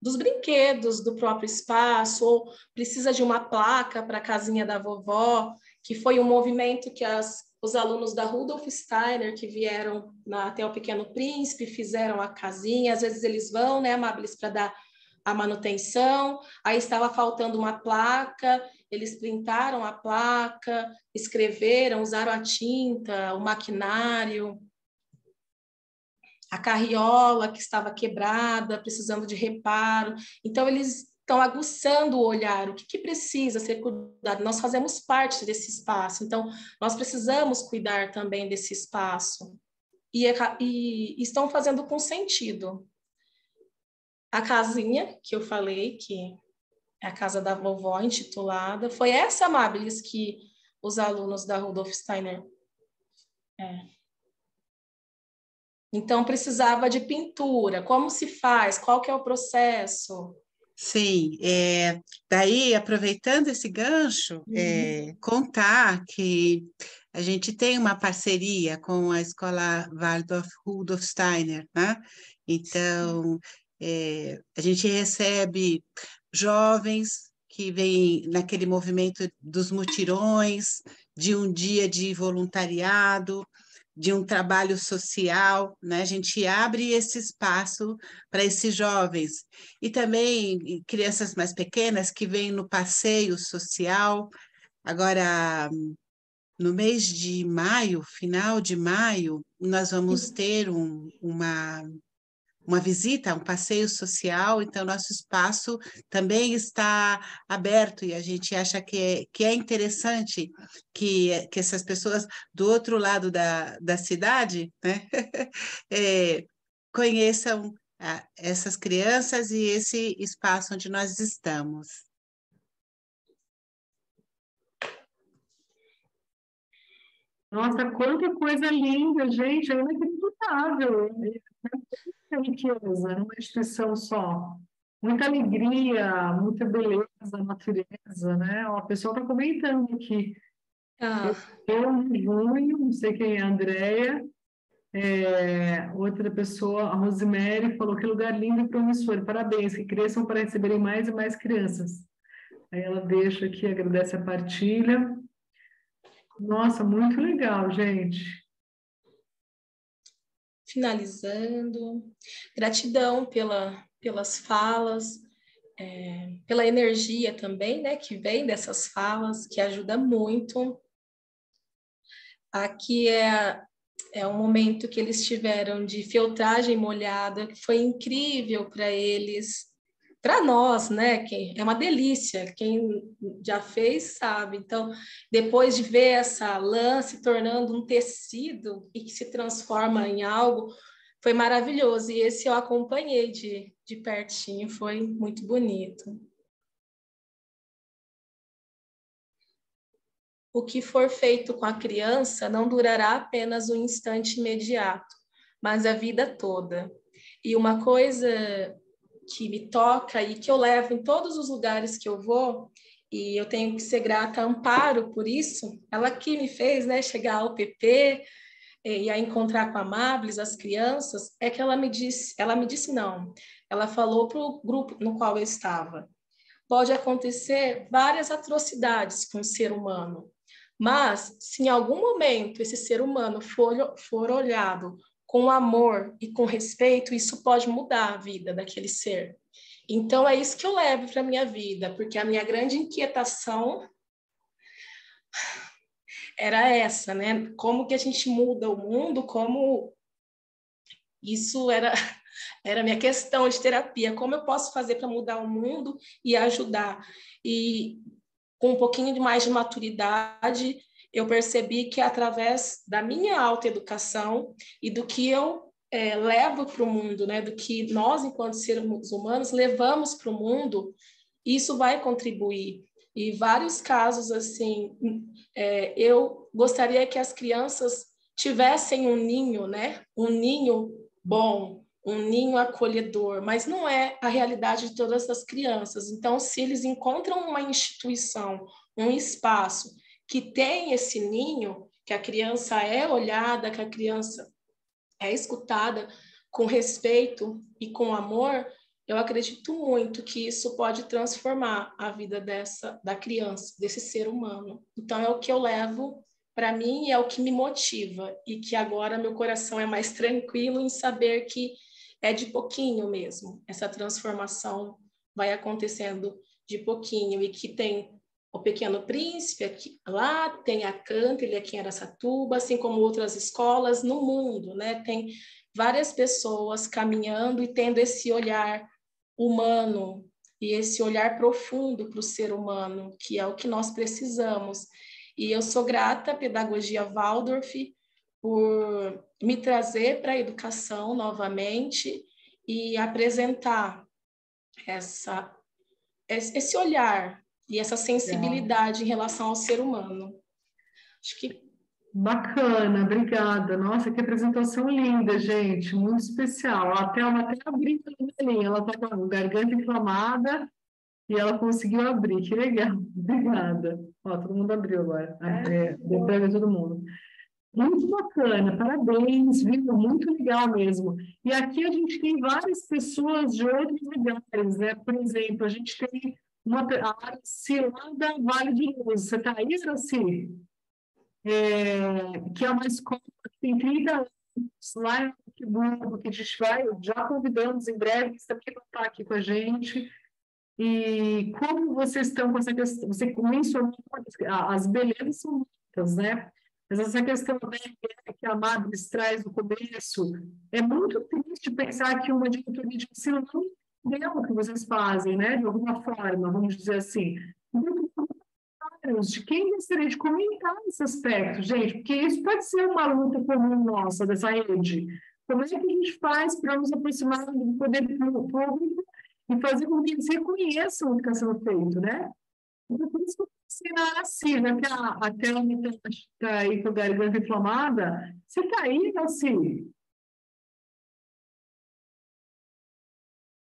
dos brinquedos do próprio espaço, ou precisa de uma placa para a casinha da vovó, que foi um movimento que os alunos da Rudolf Steiner, que vieram até o Pequeno Príncipe, fizeram a casinha. Às vezes eles vão, né, Amabilis, para dar a manutenção, aí estava faltando uma placa, eles printaram a placa, escreveram, usaram a tinta, o maquinário, a carriola que estava quebrada, precisando de reparo. Então, eles estão aguçando o olhar, o que precisa ser cuidado. Nós fazemos parte desse espaço, então nós precisamos cuidar também desse espaço. E estão fazendo com sentido. A casinha que eu falei, que é a casa da vovó intitulada, foi essa, Amabilis, que os alunos da Rudolf Steiner... Então, precisava de pintura. Como se faz? Qual que é o processo? Sim, daí, aproveitando esse gancho, contar que a gente tem uma parceria com a Escola Waldorf Rudolf Steiner, né? Então, a gente recebe jovens que vêm naquele movimento dos mutirões, de um dia de voluntariado, de um trabalho social, né? A gente abre esse espaço para esses jovens. E também crianças mais pequenas que vêm no passeio social. Agora, no mês de maio, final de maio, nós vamos ter uma visita, um passeio social, então nosso espaço também está aberto e a gente acha que é interessante que essas pessoas do outro lado da cidade, né, conheçam essas crianças e esse espaço onde nós estamos. Nossa, quanta coisa linda, gente, é inacreditável. É riqueza, numa instituição só. Muita alegria, muita beleza, natureza, né? Ó, a pessoa está comentando aqui. Eu, em junho, não sei quem é a Andréia, outra pessoa, a Rosemary, falou que lugar lindo e promissor. Parabéns, que cresçam para receberem mais e mais crianças. Aí ela deixa aqui, agradece a partilha. Nossa, muito legal, gente. Finalizando, gratidão pelas falas, pela energia também, né, que vem dessas falas, que ajuda muito. Aqui é um momento que eles tiveram de filtragem molhada, que foi incrível para eles, para nós, né? Que é uma delícia, quem já fez sabe. Então, depois de ver essa lã se tornando um tecido e que se transforma em algo, foi maravilhoso. E esse eu acompanhei de pertinho, foi muito bonito. o que for feito com a criança não durará apenas um instante imediato, mas a vida toda. E uma coisa que me toca e que eu levo em todos os lugares que eu vou, e eu tenho que ser grata a Amparo por isso, ela que me fez, né, chegar ao PP e a encontrar com a Amabilis, as crianças, é que ela me disse não, ela falou para o grupo no qual eu estava, pode acontecer várias atrocidades com o ser humano, mas se em algum momento esse ser humano for olhado com amor e com respeito, isso pode mudar a vida daquele ser. Então é isso que eu levo para a minha vida, porque a minha grande inquietação era essa, né? Como que a gente muda o mundo, como isso era a minha questão de terapia, como eu posso fazer para mudar o mundo e ajudar. E com um pouquinho de mais de maturidade, eu percebi que através da minha autoeducação e do que eu levo para o mundo, né, do que nós, enquanto seres humanos, levamos para o mundo, isso vai contribuir. E vários casos, assim, eu gostaria que as crianças tivessem um ninho, né, um ninho bom, um ninho acolhedor, mas não é a realidade de todas as crianças. Então, se eles encontram uma instituição, um espaço que tem esse ninho, que a criança é olhada, que a criança é escutada com respeito e com amor, eu acredito muito que isso pode transformar a vida da criança, desse ser humano. Então, é o que eu levo para mim e é o que me motiva. E que agora meu coração é mais tranquilo em saber que é de pouquinho mesmo. Essa transformação vai acontecendo de pouquinho e que tem o Pequeno Príncipe aqui, lá, tem a Canter aqui em Araçatuba, assim como outras escolas no mundo, né? Tem várias pessoas caminhando e tendo esse olhar humano e esse olhar profundo para o ser humano, que é o que nós precisamos. E eu sou grata à Pedagogia Waldorf por me trazer para a educação novamente e apresentar esse olhar e essa sensibilidade em relação ao ser humano. Acho que Bacana, obrigada. Nossa, que apresentação linda, gente, muito especial. A Thelma até abriu a linha, ela está com a garganta inflamada e ela conseguiu abrir, que legal, obrigada. Ó, todo mundo abriu agora, deu para ver todo mundo. Muito bacana, parabéns, viu? Muito legal mesmo. E aqui a gente tem várias pessoas de outros lugares, né? Por exemplo, a gente tem a Araci lá da Vale de Luz. Você está aí, Araci? Que é uma escola que tem 30 anos, lá em Friburgo, que a gente vai, já convidamos em breve, eles também vão estar aqui com a gente. E como vocês estão com essa questão, você mencionou as belezas são muitas, né? Mas essa questão da que a Madres traz no começo, é muito triste pensar que uma diretoria de ensino não entendeu o que vocês fazem, né? De alguma forma, vamos dizer assim. Então, de quem gostaria de comentar esse aspecto, gente, porque isso pode ser uma luta comum nossa, dessa rede. Como é que a gente faz para nos aproximar do poder público e fazer com que eles reconheçam o que está sendo feito, né? Então, por isso que eu pensei na Araci, né? Que a Thelma está aí com a garganta inflamada. Você está aí, Araci?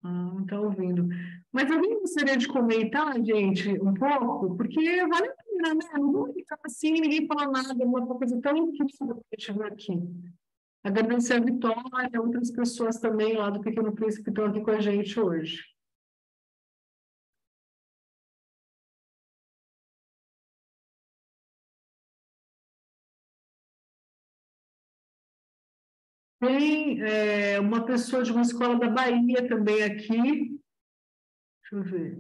Não está ouvindo. Mas alguém gostaria de comentar, gente, um pouco? Porque vale a pena, né? Não vou ficar assim, ninguém fala nada, uma coisa tão incrível que a gente viu aqui. Agradecer a Vitória e outras pessoas também lá do Pequeno Príncipe que estão aqui com a gente hoje. Tem uma pessoa de uma escola da Bahia também aqui. Deixa eu ver.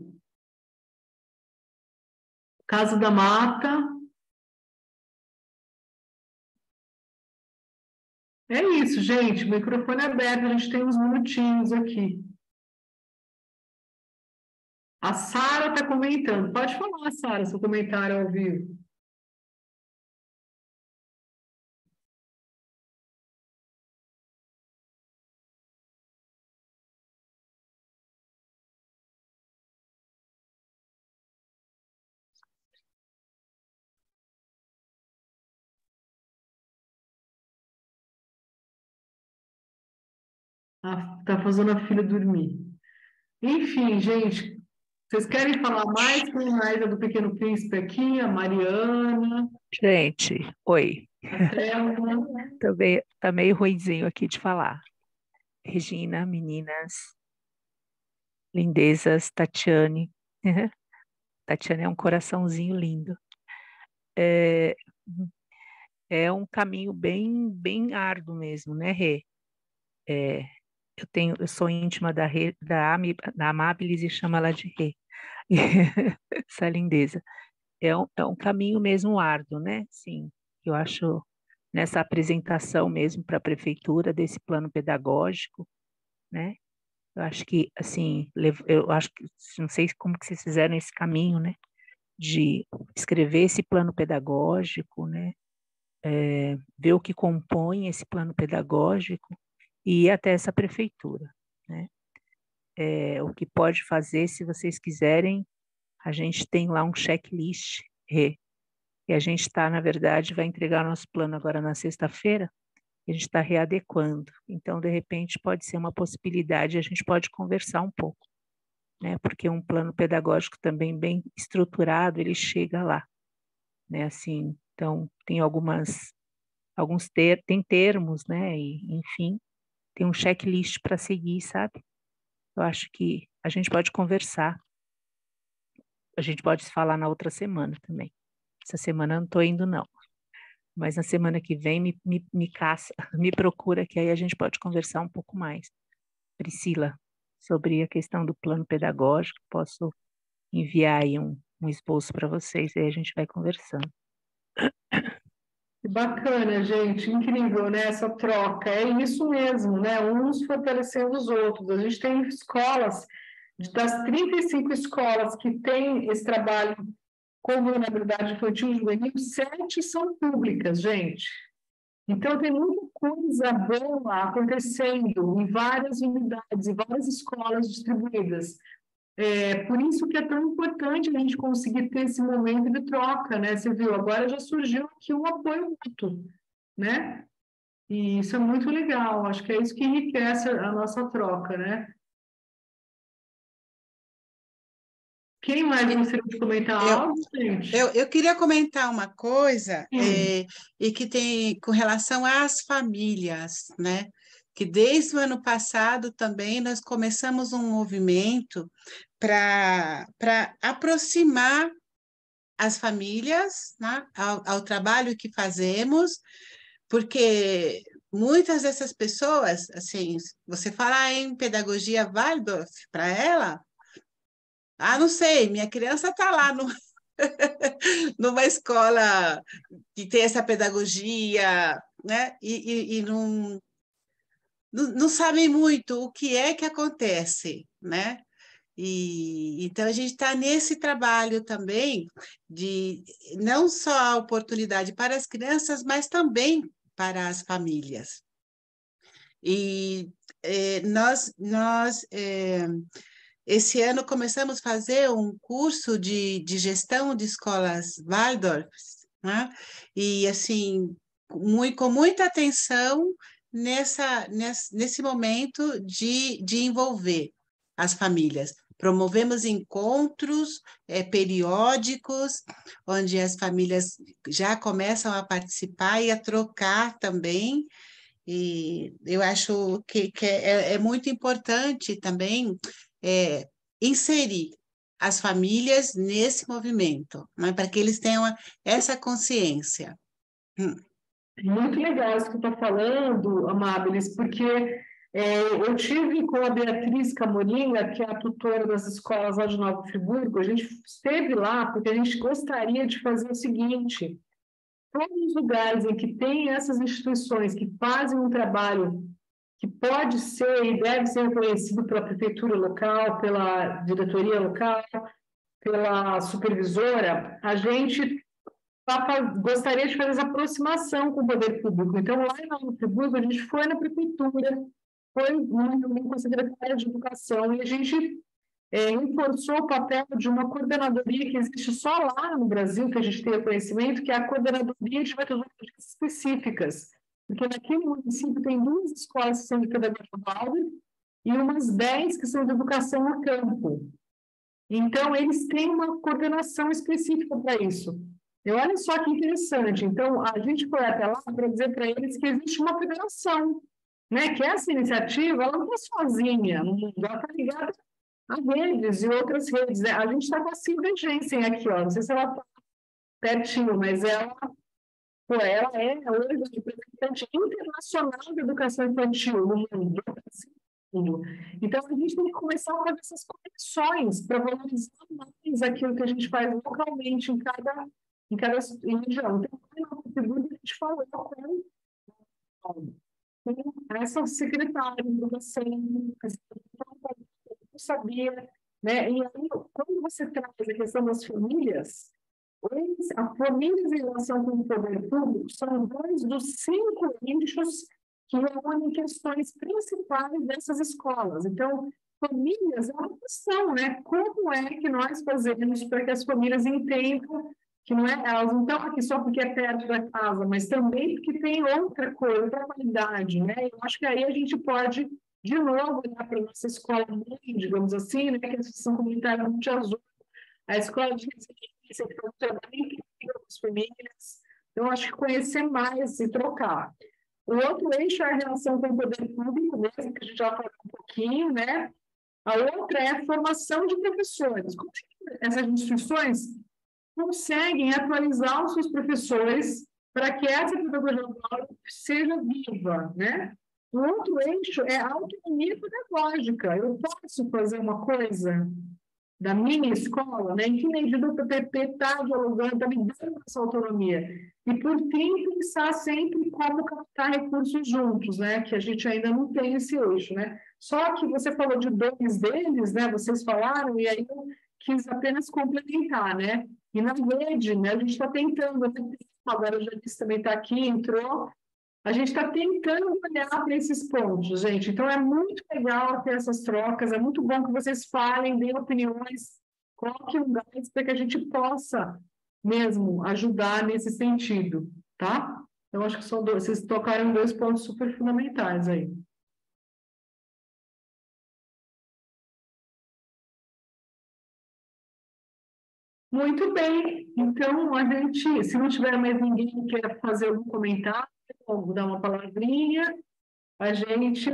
Casa da Mata. É isso, gente. O microfone é aberto, a gente tem uns minutinhos aqui. A Sara está comentando. Pode falar, Sara, seu comentário ao vivo. Tá fazendo a filha dormir. Enfim, gente, vocês querem falar mais? Quem mais é do Pequeno Príncipe aqui? A Mariana, Gente, oi. a Thelma. Também tá meio ruinzinho aqui de falar. Regina, meninas, lindezas, Tatiane. Tatiane é um coraçãozinho lindo. É, é um caminho bem árduo mesmo, né, Rê? Eu sou íntima da Amabilis e chamo ela de Rê. Essa lindeza. É um caminho mesmo árduo, né? Sim, eu acho nessa apresentação mesmo para a prefeitura desse plano pedagógico, né? Eu acho que, assim, eu acho que, não sei como que vocês fizeram esse caminho, né? De escrever esse plano pedagógico, né? Ver o que compõe esse plano pedagógico e ir até essa prefeitura, né? O que pode fazer, se vocês quiserem, a gente tem lá um checklist, e a gente está, na verdade, vai entregar nosso plano agora na sexta-feira, a gente está readequando. Então, de repente, pode ser uma possibilidade, a gente pode conversar um pouco, né? Porque um plano pedagógico também bem estruturado, ele chega lá, né? Assim, então, tem tem termos, né? E, enfim, tem um checklist para seguir, sabe? Eu acho que a gente pode conversar, a gente pode se falar na outra semana também. Essa semana eu não estou indo, não. Mas na semana que vem me caça, me procura, que aí a gente pode conversar um pouco mais. Priscila, sobre a questão do plano pedagógico, posso enviar aí um esboço para vocês, aí a gente vai conversando. Que bacana, gente, incrível, né? Essa troca. É isso mesmo, né? Uns fortalecendo os outros. A gente tem escolas, das 35 escolas que têm esse trabalho com vulnerabilidade infantil e juvenil, 7 são públicas, gente. Então, tem muita coisa boa acontecendo em várias unidades, em várias escolas distribuídas. Por isso que é tão importante a gente conseguir ter esse momento de troca, né? Você viu, agora já surgiu aqui um apoio mútuo, né? E isso é muito legal, acho que é isso que enriquece a nossa troca, né? Quem mais gostaria de comentar algo, gente? Eu queria comentar uma coisa, e que tem com relação às famílias, né? Que desde o ano passado também nós começamos um movimento para aproximar as famílias, né, ao trabalho que fazemos, porque muitas dessas pessoas, assim, você falar em pedagogia Waldorf para ela, não sei, minha criança está lá numa escola que tem essa pedagogia, né? E não sabem muito o que é que acontece, né? Então a gente está nesse trabalho também de não só a oportunidade para as crianças, mas também para as famílias. E esse ano começamos a fazer um curso de gestão de escolas Waldorf, né? E assim, com muita atenção nesse momento de envolver as famílias. Promovemos encontros periódicos, onde as famílias já começam a participar e a trocar também. E eu acho que é muito importante também inserir as famílias nesse movimento, né, para que eles tenham essa consciência. Muito legal isso que você está falando, Amáveis, porque eu tive com a Beatriz Camorinha, que é a tutora das escolas lá de Nova Friburgo, a gente esteve lá porque a gente gostaria de fazer o seguinte: todos os lugares em que tem essas instituições que fazem um trabalho que pode ser e deve ser reconhecido pela prefeitura local, pela diretoria local, pela supervisora, a gente gostaria de fazer essa aproximação com o poder público. Então, lá em Nova Friburgo, a gente foi na prefeitura, foi numa reunião com a Secretaria de Educação, e a gente reforçou o papel de uma coordenadoria que existe só lá no Brasil, que a gente tem conhecimento, que é a Coordenadoria de Metodologias Específicas, porque naquele município tem 2 escolas que são de pedagogia Waldorf e umas 10 que são de educação no campo. Então, eles têm uma coordenação específica para isso. E olha só que interessante. Então, a gente foi até lá para dizer para eles que existe uma federação, né? Que essa iniciativa, ela não é sozinha no mundo, ela está ligada a redes e outras redes, né? A gente está com a Silvia Jensen aqui, ó. Não sei se ela está pertinho, mas ela é hoje a representante internacional de educação infantil no mundo. Então, a gente tem que começar a fazer essas conexões para valorizar mais aquilo que a gente faz localmente em cada região. Então, a gente falou com essa secretária de educação, eu sabia, né? E aí, quando você traz a questão das famílias, a famílias em relação com o poder público são 2 dos 5 eixos que reúnem questões principais dessas escolas. Então, famílias é uma questão, né? Como é que nós fazemos para que as famílias entendam que não é, elas não estão aqui só porque é perto da casa, mas também porque tem outra coisa, outra qualidade, né? Eu acho que aí a gente pode, de novo, olhar para a nossa escola mãe, digamos assim, né? Que é a Associação Comunitária Monte Azul, a escola de resiliência, que é um trabalho incrível com as famílias. Então, acho que conhecer mais e trocar. O outro eixo é a relação com o poder público, mesmo que a gente já falou um pouquinho, né? A outra é a formação de professores. Como é que essas instituições conseguem atualizar os seus professores para que essa pedagogia seja viva, né? O outro eixo é a autonomia pedagógica. Eu posso fazer uma coisa da minha escola, né? Em que medida o PPP está dialogando, está me dando essa autonomia. E, por fim, pensar sempre como captar recursos juntos, né? Que a gente ainda não tem esse eixo, né? Só que você falou de 2 deles, né? Vocês falaram, e aí eu quis apenas complementar, né? E na rede, né? A gente está tentando, né? Agora o Janice também está aqui, entrou. A gente está tentando olhar para esses pontos, gente. Então, é muito legal ter essas trocas, é muito bom que vocês falem, deem opiniões, coloquem um gás para que a gente possa mesmo ajudar nesse sentido, tá? Eu acho que são vocês tocaram 2 pontos super fundamentais aí. Muito bem. Então, a gente, se não tiver mais ninguém que quer fazer algum comentário, ou dar uma palavrinha, a gente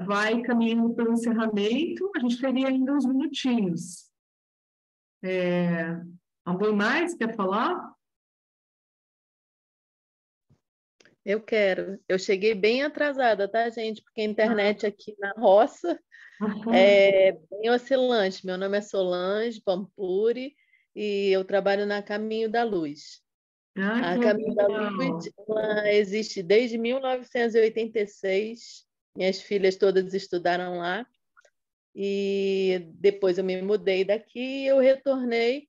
vai caminhando pelo encerramento, a gente teria ainda uns minutinhos. Alguém mais quer falar? Eu quero. Eu cheguei bem atrasada, tá, gente? Porque a internet aqui na roça é bem oscilante. Meu nome é Solange Pampuri e eu trabalho na Caminho da Luz. A Que Caminho da legal. Luz, ela existe desde 1986. Minhas filhas todas estudaram lá. E depois eu me mudei daqui e eu retornei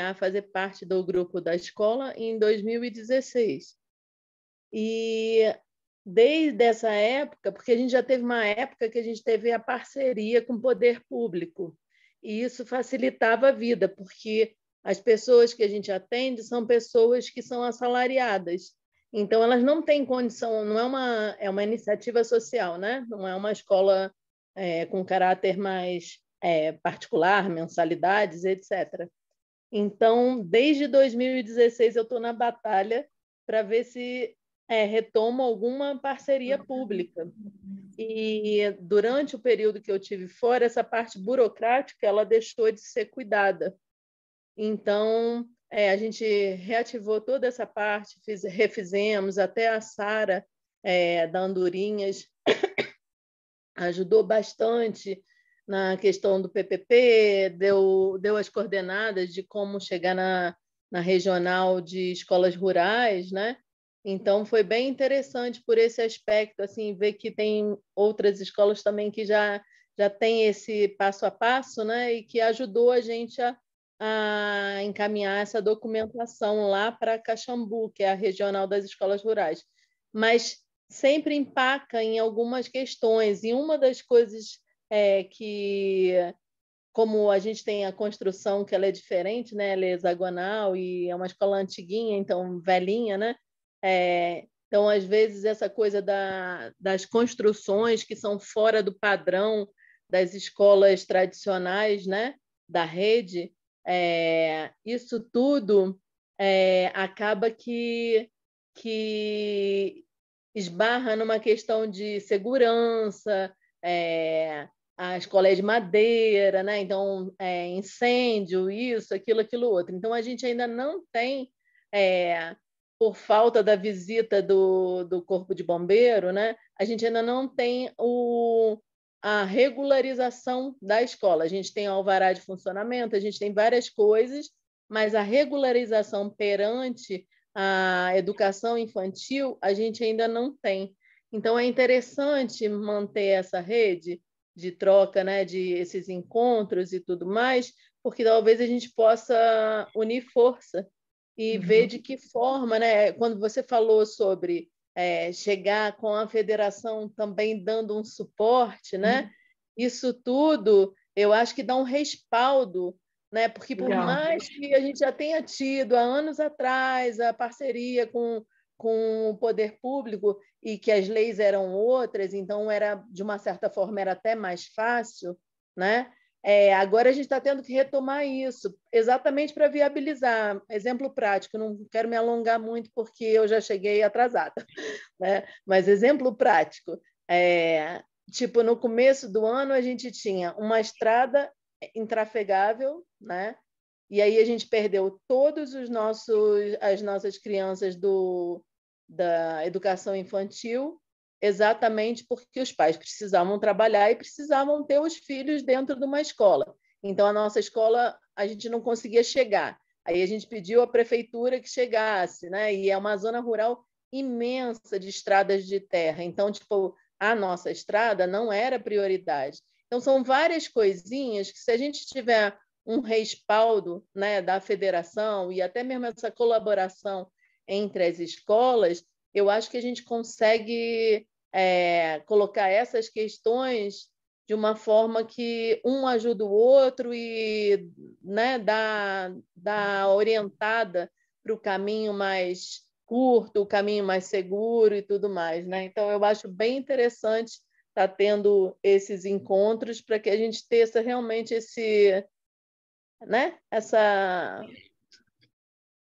a fazer parte do grupo da escola em 2016. E desde essa época, porque a gente já teve uma época que a gente teve a parceria com o poder público, e isso facilitava a vida, porque as pessoas que a gente atende são pessoas que são assalariadas. Então, elas não têm condição, não é uma iniciativa social, né? Não é uma escola com caráter mais particular, mensalidades, etc. Então, desde 2016, eu estou na batalha para ver se retomo alguma parceria pública. E durante o período que eu tive fora, essa parte burocrática ela deixou de ser cuidada. Então, a gente reativou toda essa parte, refizemos, até a Sara da Andorinhas ajudou bastante na questão do PPP, deu as coordenadas de como chegar na regional de escolas rurais, né? Então, foi bem interessante por esse aspecto, assim, ver que tem outras escolas também que já tem esse passo a passo, né? E que ajudou a gente a encaminhar essa documentação lá para Caxambu, que é a regional das escolas rurais. Mas sempre empaca em algumas questões, e uma das coisas que, como a gente tem a construção que ela é diferente, né? Ela é hexagonal e é uma escola antiguinha, então velhinha, né? Então, às vezes, essa coisa das construções que são fora do padrão das escolas tradicionais, né, da rede, isso tudo acaba que esbarra numa questão de segurança, a escola é de madeira, né? Então, incêndio, isso, aquilo outro. Então, a gente ainda não tem, por falta da visita do Corpo de Bombeiro, né? A gente ainda não tem a regularização da escola. A gente tem alvará de funcionamento, a gente tem várias coisas, mas a regularização perante a educação infantil a gente ainda não tem. Então, é interessante manter essa rede de troca, né, de esses encontros e tudo mais, porque talvez a gente possa unir força e ver de que forma, né, quando você falou sobre chegar com a federação também dando um suporte, né, isso tudo eu acho que dá um respaldo, né, porque por mais que a gente já tenha tido há anos atrás a parceria com o poder público e que as leis eram outras, então era de uma certa forma era até mais fácil, né? Agora a gente está tendo que retomar isso, exatamente para viabilizar. Exemplo prático, não quero me alongar muito porque eu já cheguei atrasada, né? Mas exemplo prático, tipo no começo do ano a gente tinha uma estrada intrafegável, né? E aí a gente perdeu todos as nossas crianças da educação infantil, exatamente porque os pais precisavam trabalhar e precisavam ter os filhos dentro de uma escola. Então, a nossa escola, a gente não conseguia chegar. Aí a gente pediu à prefeitura que chegasse, né? E é uma zona rural imensa de estradas de terra. Então, tipo, a nossa estrada não era prioridade. Então, são várias coisinhas que, se a gente tiver um respaldo, né, da federação e até mesmo essa colaboração entre as escolas, eu acho que a gente consegue colocar essas questões de uma forma que um ajuda o outro e, né, dá orientada para o caminho mais curto, o caminho mais seguro e tudo mais, né? Então, eu acho bem interessante estar tendo esses encontros para que a gente tenha realmente né,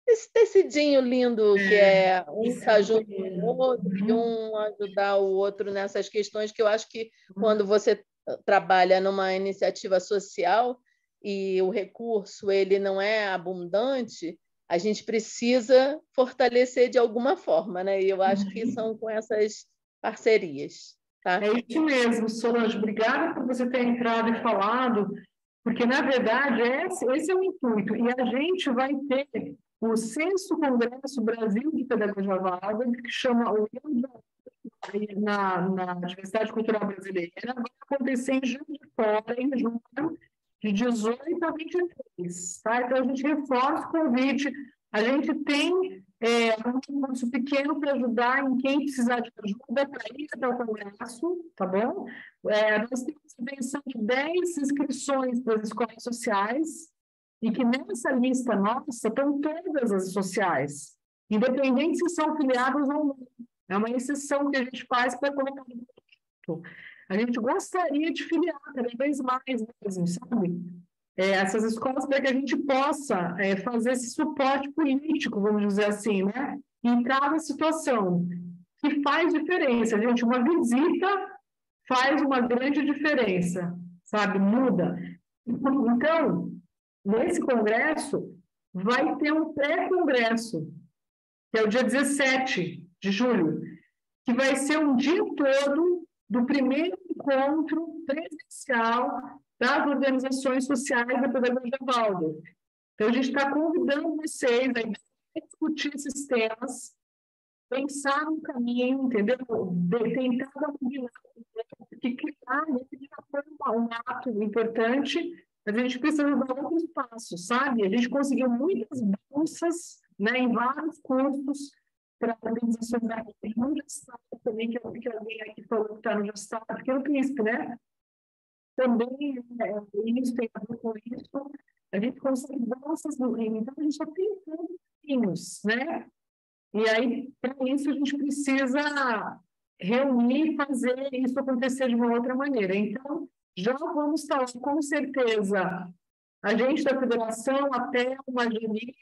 esse tecidinho lindo que é um estar junto com o outro e um ajudar o outro nessas questões que eu acho que quando você trabalha numa iniciativa social e o recurso ele não é abundante, a gente precisa fortalecer de alguma forma, né? E eu acho que são com essas parcerias. Tá? É isso mesmo, Solange. Obrigada por você ter entrado e falado, porque, na verdade, esse é o intuito. E a gente vai ter o 6º Congresso Brasil de Pedagogia Válida, que chama o na Diversidade Cultural Brasileira, vai acontecer em Juiz de Fora, em junho, de 18 a 23. Tá? Então, a gente reforça o convite. A gente tem um curso pequeno para ajudar em quem precisar de ajuda para ir até o Congresso, tá bom? Nós temos a intenção de 10 inscrições para as escolas sociais, e que nessa lista nossa estão todas as sociais, independente se são filiadas ou não. É uma exceção que a gente faz para colocar no projeto. A gente gostaria de filiar cada vez mais mesmo, sabe? Essas escolas para que a gente possa fazer esse suporte político, vamos dizer assim, né? Em cada situação, que faz diferença. Gente, uma visita faz uma grande diferença, sabe? Muda. Então, nesse congresso, vai ter um pré-congresso, que é o dia 17 de julho, que vai ser um dia todo do primeiro encontro presencial das organizações sociais da Pedagogia Waldorf. Então, a gente está convidando vocês a discutir esses temas, pensar um caminho, entendeu? Tentar dar um dinâmico, porque criar esse já foi um ato importante, mas a gente precisa dar outros passos, sabe? A gente conseguiu muitas bolsas, né, em vários cursos para organizações da rede, no Gestalt também, que alguém aqui falou que está no Gestalt, porque é o Príncipe, né? Também isso tem a ver com isso. A gente consegue bolsas no Rio, então a gente está tentando caminhos, né? E aí, para isso, a gente precisa reunir e fazer isso acontecer de uma outra maneira. Então, já vamos estar, com certeza, a gente da federação, até uma Denise,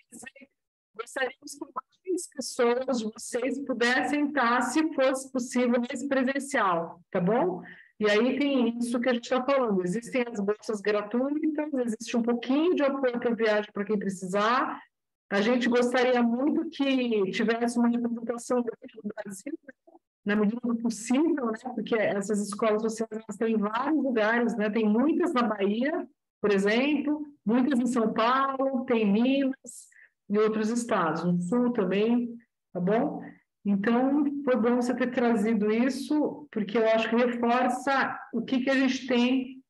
gostaríamos que mais pessoas de vocês pudessem estar, se fosse possível, nesse presencial, tá bom? E aí tem isso que a gente está falando. Existem as bolsas gratuitas, existe um pouquinho de apoio para viagem para quem precisar. A gente gostaria muito que tivesse uma representação grande do Brasil, né? Na medida do possível, né? Porque essas escolas sociais elas têm em vários lugares, né? Tem muitas na Bahia, por exemplo, muitas em São Paulo, tem em Minas e outros estados, no Sul também, tá bom? Então, foi bom você ter trazido isso, porque eu acho que reforça o que a gente tem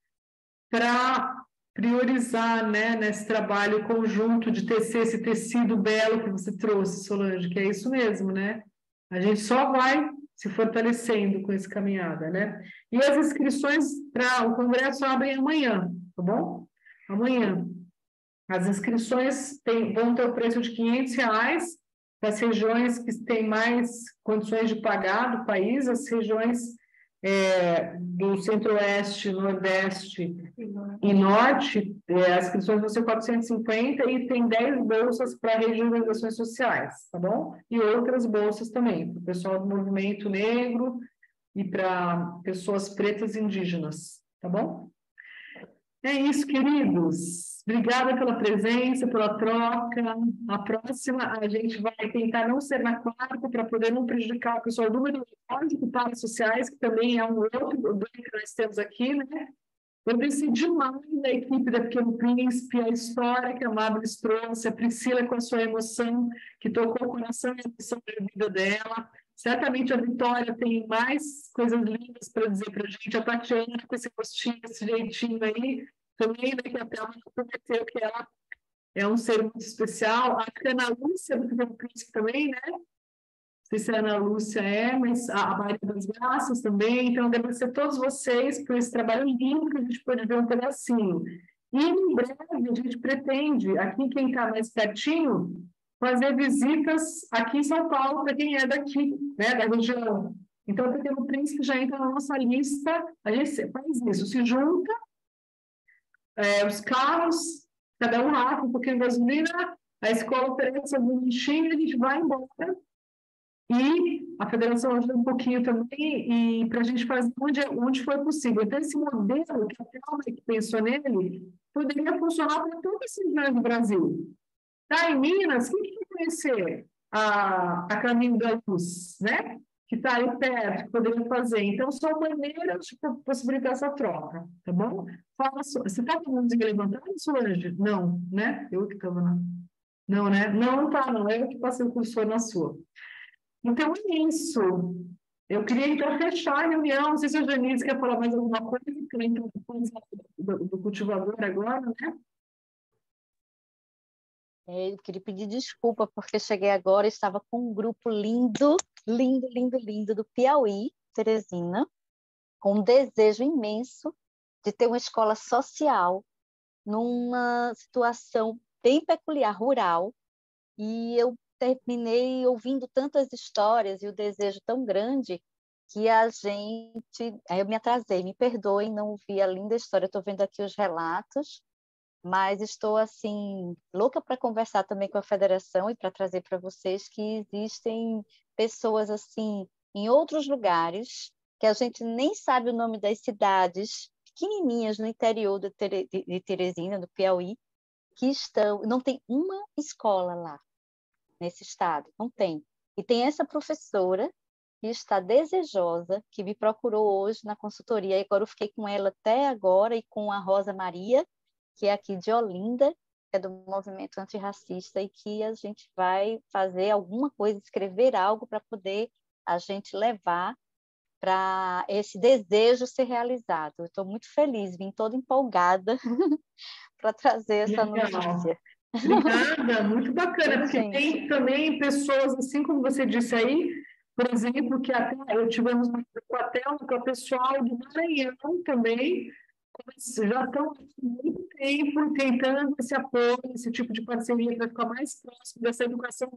para priorizar, né, nesse trabalho conjunto de tecer esse tecido belo que você trouxe, Solange, que é isso mesmo, né? A gente só vai se fortalecendo com essa caminhada, né? E as inscrições para o congresso abrem amanhã, tá bom? Amanhã. As inscrições vão ter o preço de R$ 500 para as regiões que têm mais condições de pagar do país, as regiões do Centro-Oeste, Nordeste e Norte, as inscrições vão ser 450 e tem 10 bolsas para regionalizações sociais, tá bom? E outras bolsas também, para o pessoal do movimento negro e para pessoas pretas e indígenas, tá bom? É isso, queridos. Obrigada pela presença, pela troca. A próxima, a gente vai tentar não ser na quarta, para poder não prejudicar o pessoal do Meteorológico, para sociais, que também é um outro grupo que nós temos aqui, né? Eu pensei demais na equipe da Pequeno Príncipe, a história que a Mabris trouxe, a Priscila com a sua emoção, que tocou o coração e a missão de vida dela. Certamente a Vitória tem mais coisas lindas para dizer para a gente. A Tatiana com esse rostinho, esse jeitinho aí, também, né, que a Thelma prometeu que ela é um ser muito especial. A Ana Lúcia do Pequeno Príncipe também, né? Não sei se a Ana Lúcia mas a Maria das Graças também. Então, agradecer a todos vocês por esse trabalho lindo que a gente pôde ver um pedacinho. E em breve a gente pretende, aqui quem está mais pertinho, fazer visitas aqui em São Paulo, para quem é daqui, né, da região. Então, o Pequeno Príncipe já entra na nossa lista, a gente faz isso, se junta, os carros, cada um lá com um pouquinho de gasolina, a escola oferece algum lanchinho e a gente vai embora. E a federação ajuda um pouquinho também, e para a gente fazer onde for possível. Então, esse modelo que a Thelma que pensou nele, poderia funcionar para todas as regiões do Brasil. Tá em Minas, quem quer conhecer a Caminho da Luz, né? Que está aí perto, que poderia fazer. Então, são maneiras de possibilitar essa troca, tá bom? Fala, você está com a música levantada, Solange? Não, né? Eu que estava na... Não, né? Não tá, não. Eu que passei o cursor na sua. Então, é isso. Eu queria, então, fechar a reunião. Não sei se a Janice quer falar mais alguma coisa, porque ela entrou depois do cultivador agora, né? Eu queria pedir desculpa, porque cheguei agora e estava com um grupo lindo, lindo, lindo, lindo do Piauí, Teresina, com um desejo imenso de ter uma escola social numa situação bem peculiar, rural, e eu terminei ouvindo tantas histórias e o desejo tão grande que aí eu me atrasei, me perdoem, não ouvi a linda história, estou vendo aqui os relatos, mas estou assim louca para conversar também com a federação e para trazer para vocês que existem pessoas assim em outros lugares que a gente nem sabe o nome das cidades pequenininhas no interior de Teresina, do Piauí, que não tem uma escola lá nesse estado, não tem. E tem essa professora que está desejosa, que me procurou hoje na consultoria, e agora eu fiquei com ela até agora, e com a Rosa Maria, que é aqui de Olinda, que é do movimento antirracista, e que a gente vai fazer alguma coisa, escrever algo para poder a gente levar para esse desejo ser realizado. Eu estou muito feliz, vim toda empolgada para trazer essa notícia. Obrigada, muito bacana, porque tem também pessoas, assim como você disse aí, por exemplo, que até eu tivemos com a Thelma, com o pessoal do Maranhão também, já estão há muito tempo tentando esse apoio, esse tipo de parceria para ficar mais próximo dessa educação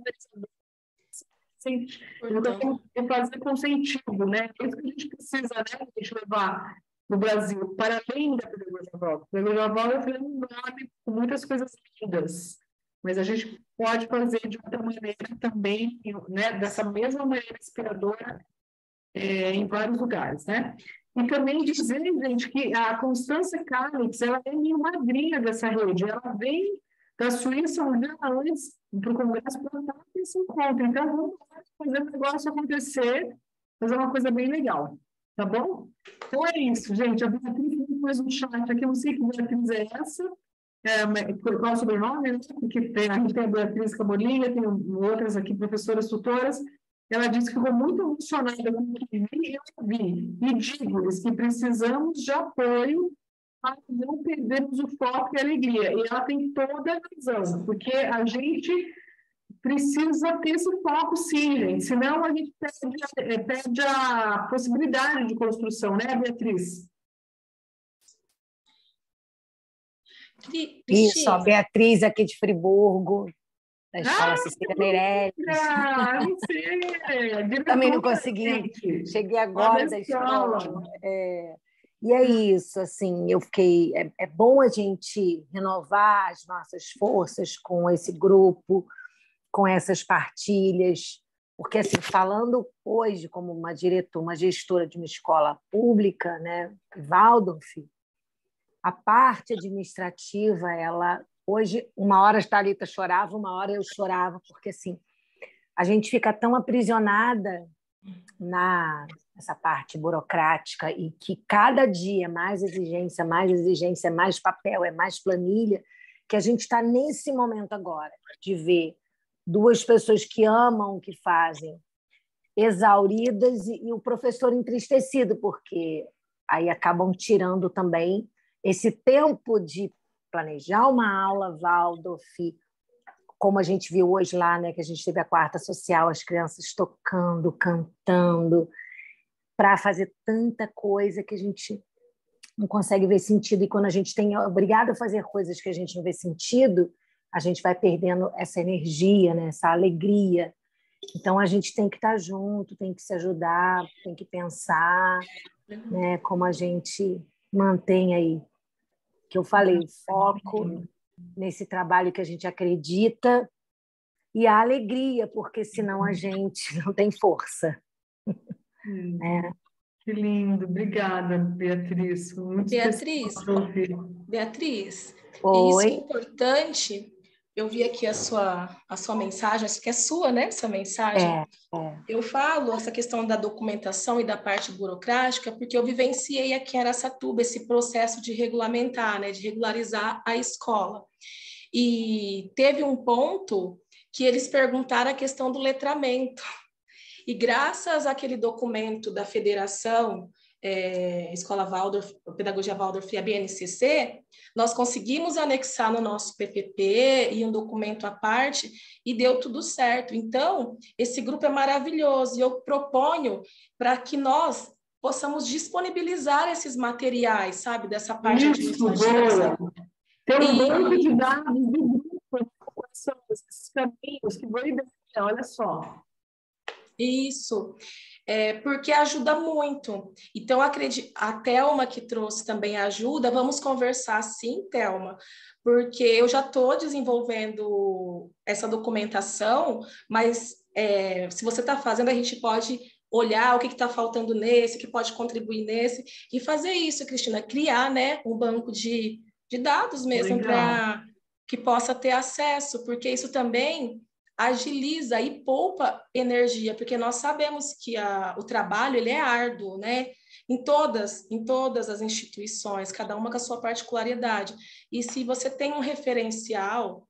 educação tem que fazer com sentido, né? É isso que a gente precisa, né, a gente levar no Brasil, para além da pedagogia volta. A pedagogia volta é um nome com muitas coisas lindas, mas a gente pode fazer de outra maneira também, né, dessa mesma maneira inspiradora, em vários lugares, né? E também dizer, gente, que a Constância Kalitz, ela é minha madrinha dessa rede, ela vem da Suíça um dia antes para o Congresso para estar nesse encontro. Então, vamos fazer o negócio acontecer, fazer uma coisa bem legal, tá bom? Então é isso, gente. A Beatriz pôs um chat aqui, eu não sei que Beatriz é essa, qual é o sobrenome, né? Porque a gente tem a Beatriz Camolinha, tem outras aqui, professoras, tutoras. Ela disse que ficou muito emocionada com o que vi e eu vi. E digo-lhes que precisamos de apoio para não perdermos o foco e a alegria. E ela tem toda a razão, porque a gente precisa ter esse foco, sim, gente. Senão a gente perde a possibilidade de construção, né, Beatriz? Isso, a Beatriz aqui de Friburgo, da Escola Cecília Meirelles. Também não consegui, cheguei agora da escola. E é isso, assim, eu fiquei... É bom a gente renovar as nossas forças com esse grupo, com essas partilhas, porque, assim, falando hoje como uma diretora, uma gestora de uma escola pública, né, Waldorf, a parte administrativa, ela... Hoje, uma hora a Thalita chorava, uma hora eu chorava, porque assim, a gente fica tão aprisionada nessa parte burocrática e que cada dia é mais exigência, mais papel, é mais planilha, que a gente está nesse momento agora de ver duas pessoas que amam o que fazem, exauridas e o professor entristecido, porque aí acabam tirando também esse tempo de planejar uma aula Waldorf, como a gente viu hoje lá, né, que a gente teve a quarta social, as crianças tocando, cantando, para fazer tanta coisa que a gente não consegue ver sentido. E quando a gente é obrigado a fazer coisas que a gente não vê sentido, a gente vai perdendo essa energia, né, essa alegria. Então, a gente tem que estar junto, tem que se ajudar, tem que pensar, né, como a gente mantém aí, que eu falei, foco nesse trabalho que a gente acredita e a alegria, porque senão a gente não tem força. Que lindo, obrigada, Beatriz. Beatriz, Oi. isso é importante. Eu vi aqui a sua mensagem, acho que é sua, né? Essa mensagem. Eu falo essa questão da documentação e da parte burocrática, porque eu vivenciei aqui em Araçatuba esse processo de regulamentar, né? De regularizar a escola. E teve um ponto que eles perguntaram a questão do letramento. E graças àquele documento da Federação Escola Waldorf, Pedagogia Waldorf e a BNCC, nós conseguimos anexar no nosso PPP e um documento à parte e deu tudo certo. Então, esse grupo é maravilhoso e eu proponho para que nós possamos disponibilizar esses materiais, sabe, dessa parte administrativa. Tem um banco de dados do grupo, quais são esses caminhos, que boa ideia, olha só. Isso, porque ajuda muito. Então, a Thelma que trouxe também ajuda, vamos conversar sim, Thelma, porque eu já estou desenvolvendo essa documentação, mas se você está fazendo, a gente pode olhar o que está faltando nesse, que pode contribuir nesse, e fazer isso, Cristina, criar, né, um banco de dados mesmo para que possa ter acesso, porque isso também agiliza e poupa energia, porque nós sabemos que o trabalho ele é árduo, né? Em todas as instituições, cada uma com a sua particularidade. E se você tem um referencial,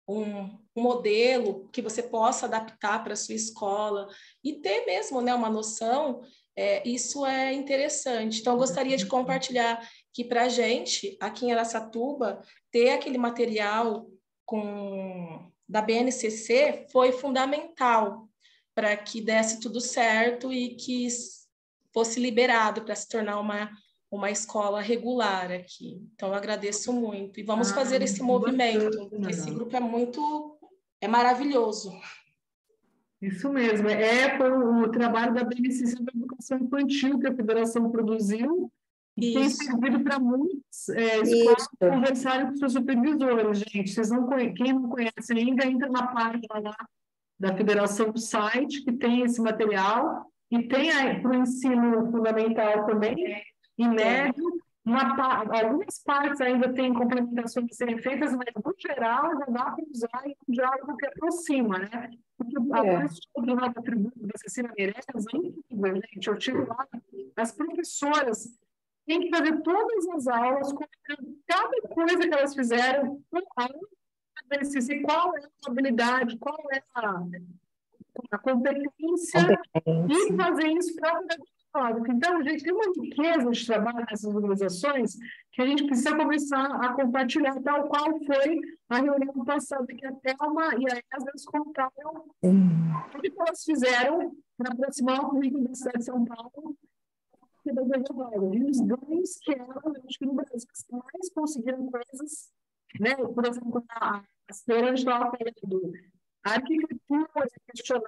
um modelo que você possa adaptar para a sua escola e ter mesmo, né, uma noção, isso é interessante. Então, eu gostaria de compartilhar que para a gente, aqui em Araçatuba, ter aquele material da BNCC foi fundamental para que desse tudo certo e que fosse liberado para se tornar uma escola regular aqui. Então, eu agradeço muito. E vamos fazer esse movimento, porque esse grupo é maravilhoso. Isso mesmo. Foi o trabalho da Beneficência da Educação Infantil que a Federação produziu e tem Isso. servido para muitas escolas Isso. conversarem com seus supervisores, gente. Quem não conhece ainda, entra na página lá da Federação do site, que tem esse material, e tem para o ensino fundamental também, e médio. Algumas partes ainda têm complementações a serem feitas, mas, no geral, já dá para usar em um diálogo que aproxima, né? Porque a professora do Nova Tributo, da Cecília Meirelles, é incrível, gente. Eu tive lá, as professoras têm que fazer todas as aulas, colocando cada coisa que elas fizeram, e qual é a habilidade, qual é a competência e fazer isso para o. Então, gente, tem uma riqueza de trabalho nessas organizações que a gente precisa começar a compartilhar, tal qual foi a reunião passada que a Thelma e a Esdras contaram o que elas fizeram para aproximar o currículo da cidade de São Paulo e os ganhos que eram, eu acho que no Brasil, que mais conseguiram coisas, né? Por exemplo, a Estela estava falando a arquitetura é questionada,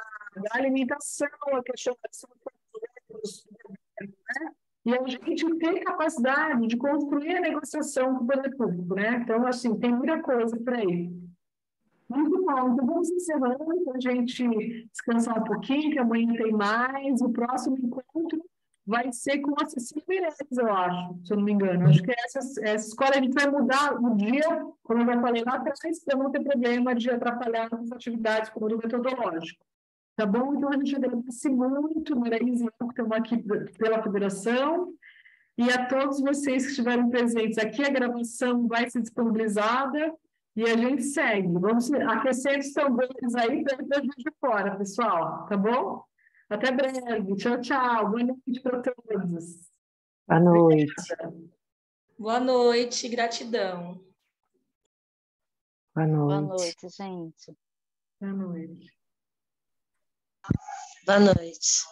a alimentação é questionada, são projetos, né? E a gente tem capacidade de construir a negociação com o poder público, né? Então, assim, tem muita coisa para ir. Muito bom, então vamos encerrando para a gente descansar um pouquinho, que amanhã tem mais. O próximo encontro vai ser com a Cecília Meirelles, eu acho, se eu não me engano. Acho que essa escola a gente vai mudar o dia, como eu já falei lá atrás, para não ter problema de atrapalhar as atividades como o metodológico. Tá bom? Então a gente agradece muito, Meirelles, que estamos aqui pela federação, e a todos vocês que estiveram presentes aqui. A gravação vai ser disponibilizada. E a gente segue. Vamos aquecer os tambores aí para a gente de fora, pessoal. Tá bom? Até breve. Tchau, tchau. Boa noite para todos. Boa noite. Boa noite, gratidão. Boa noite. Boa noite, gente. Boa noite. Boa noite.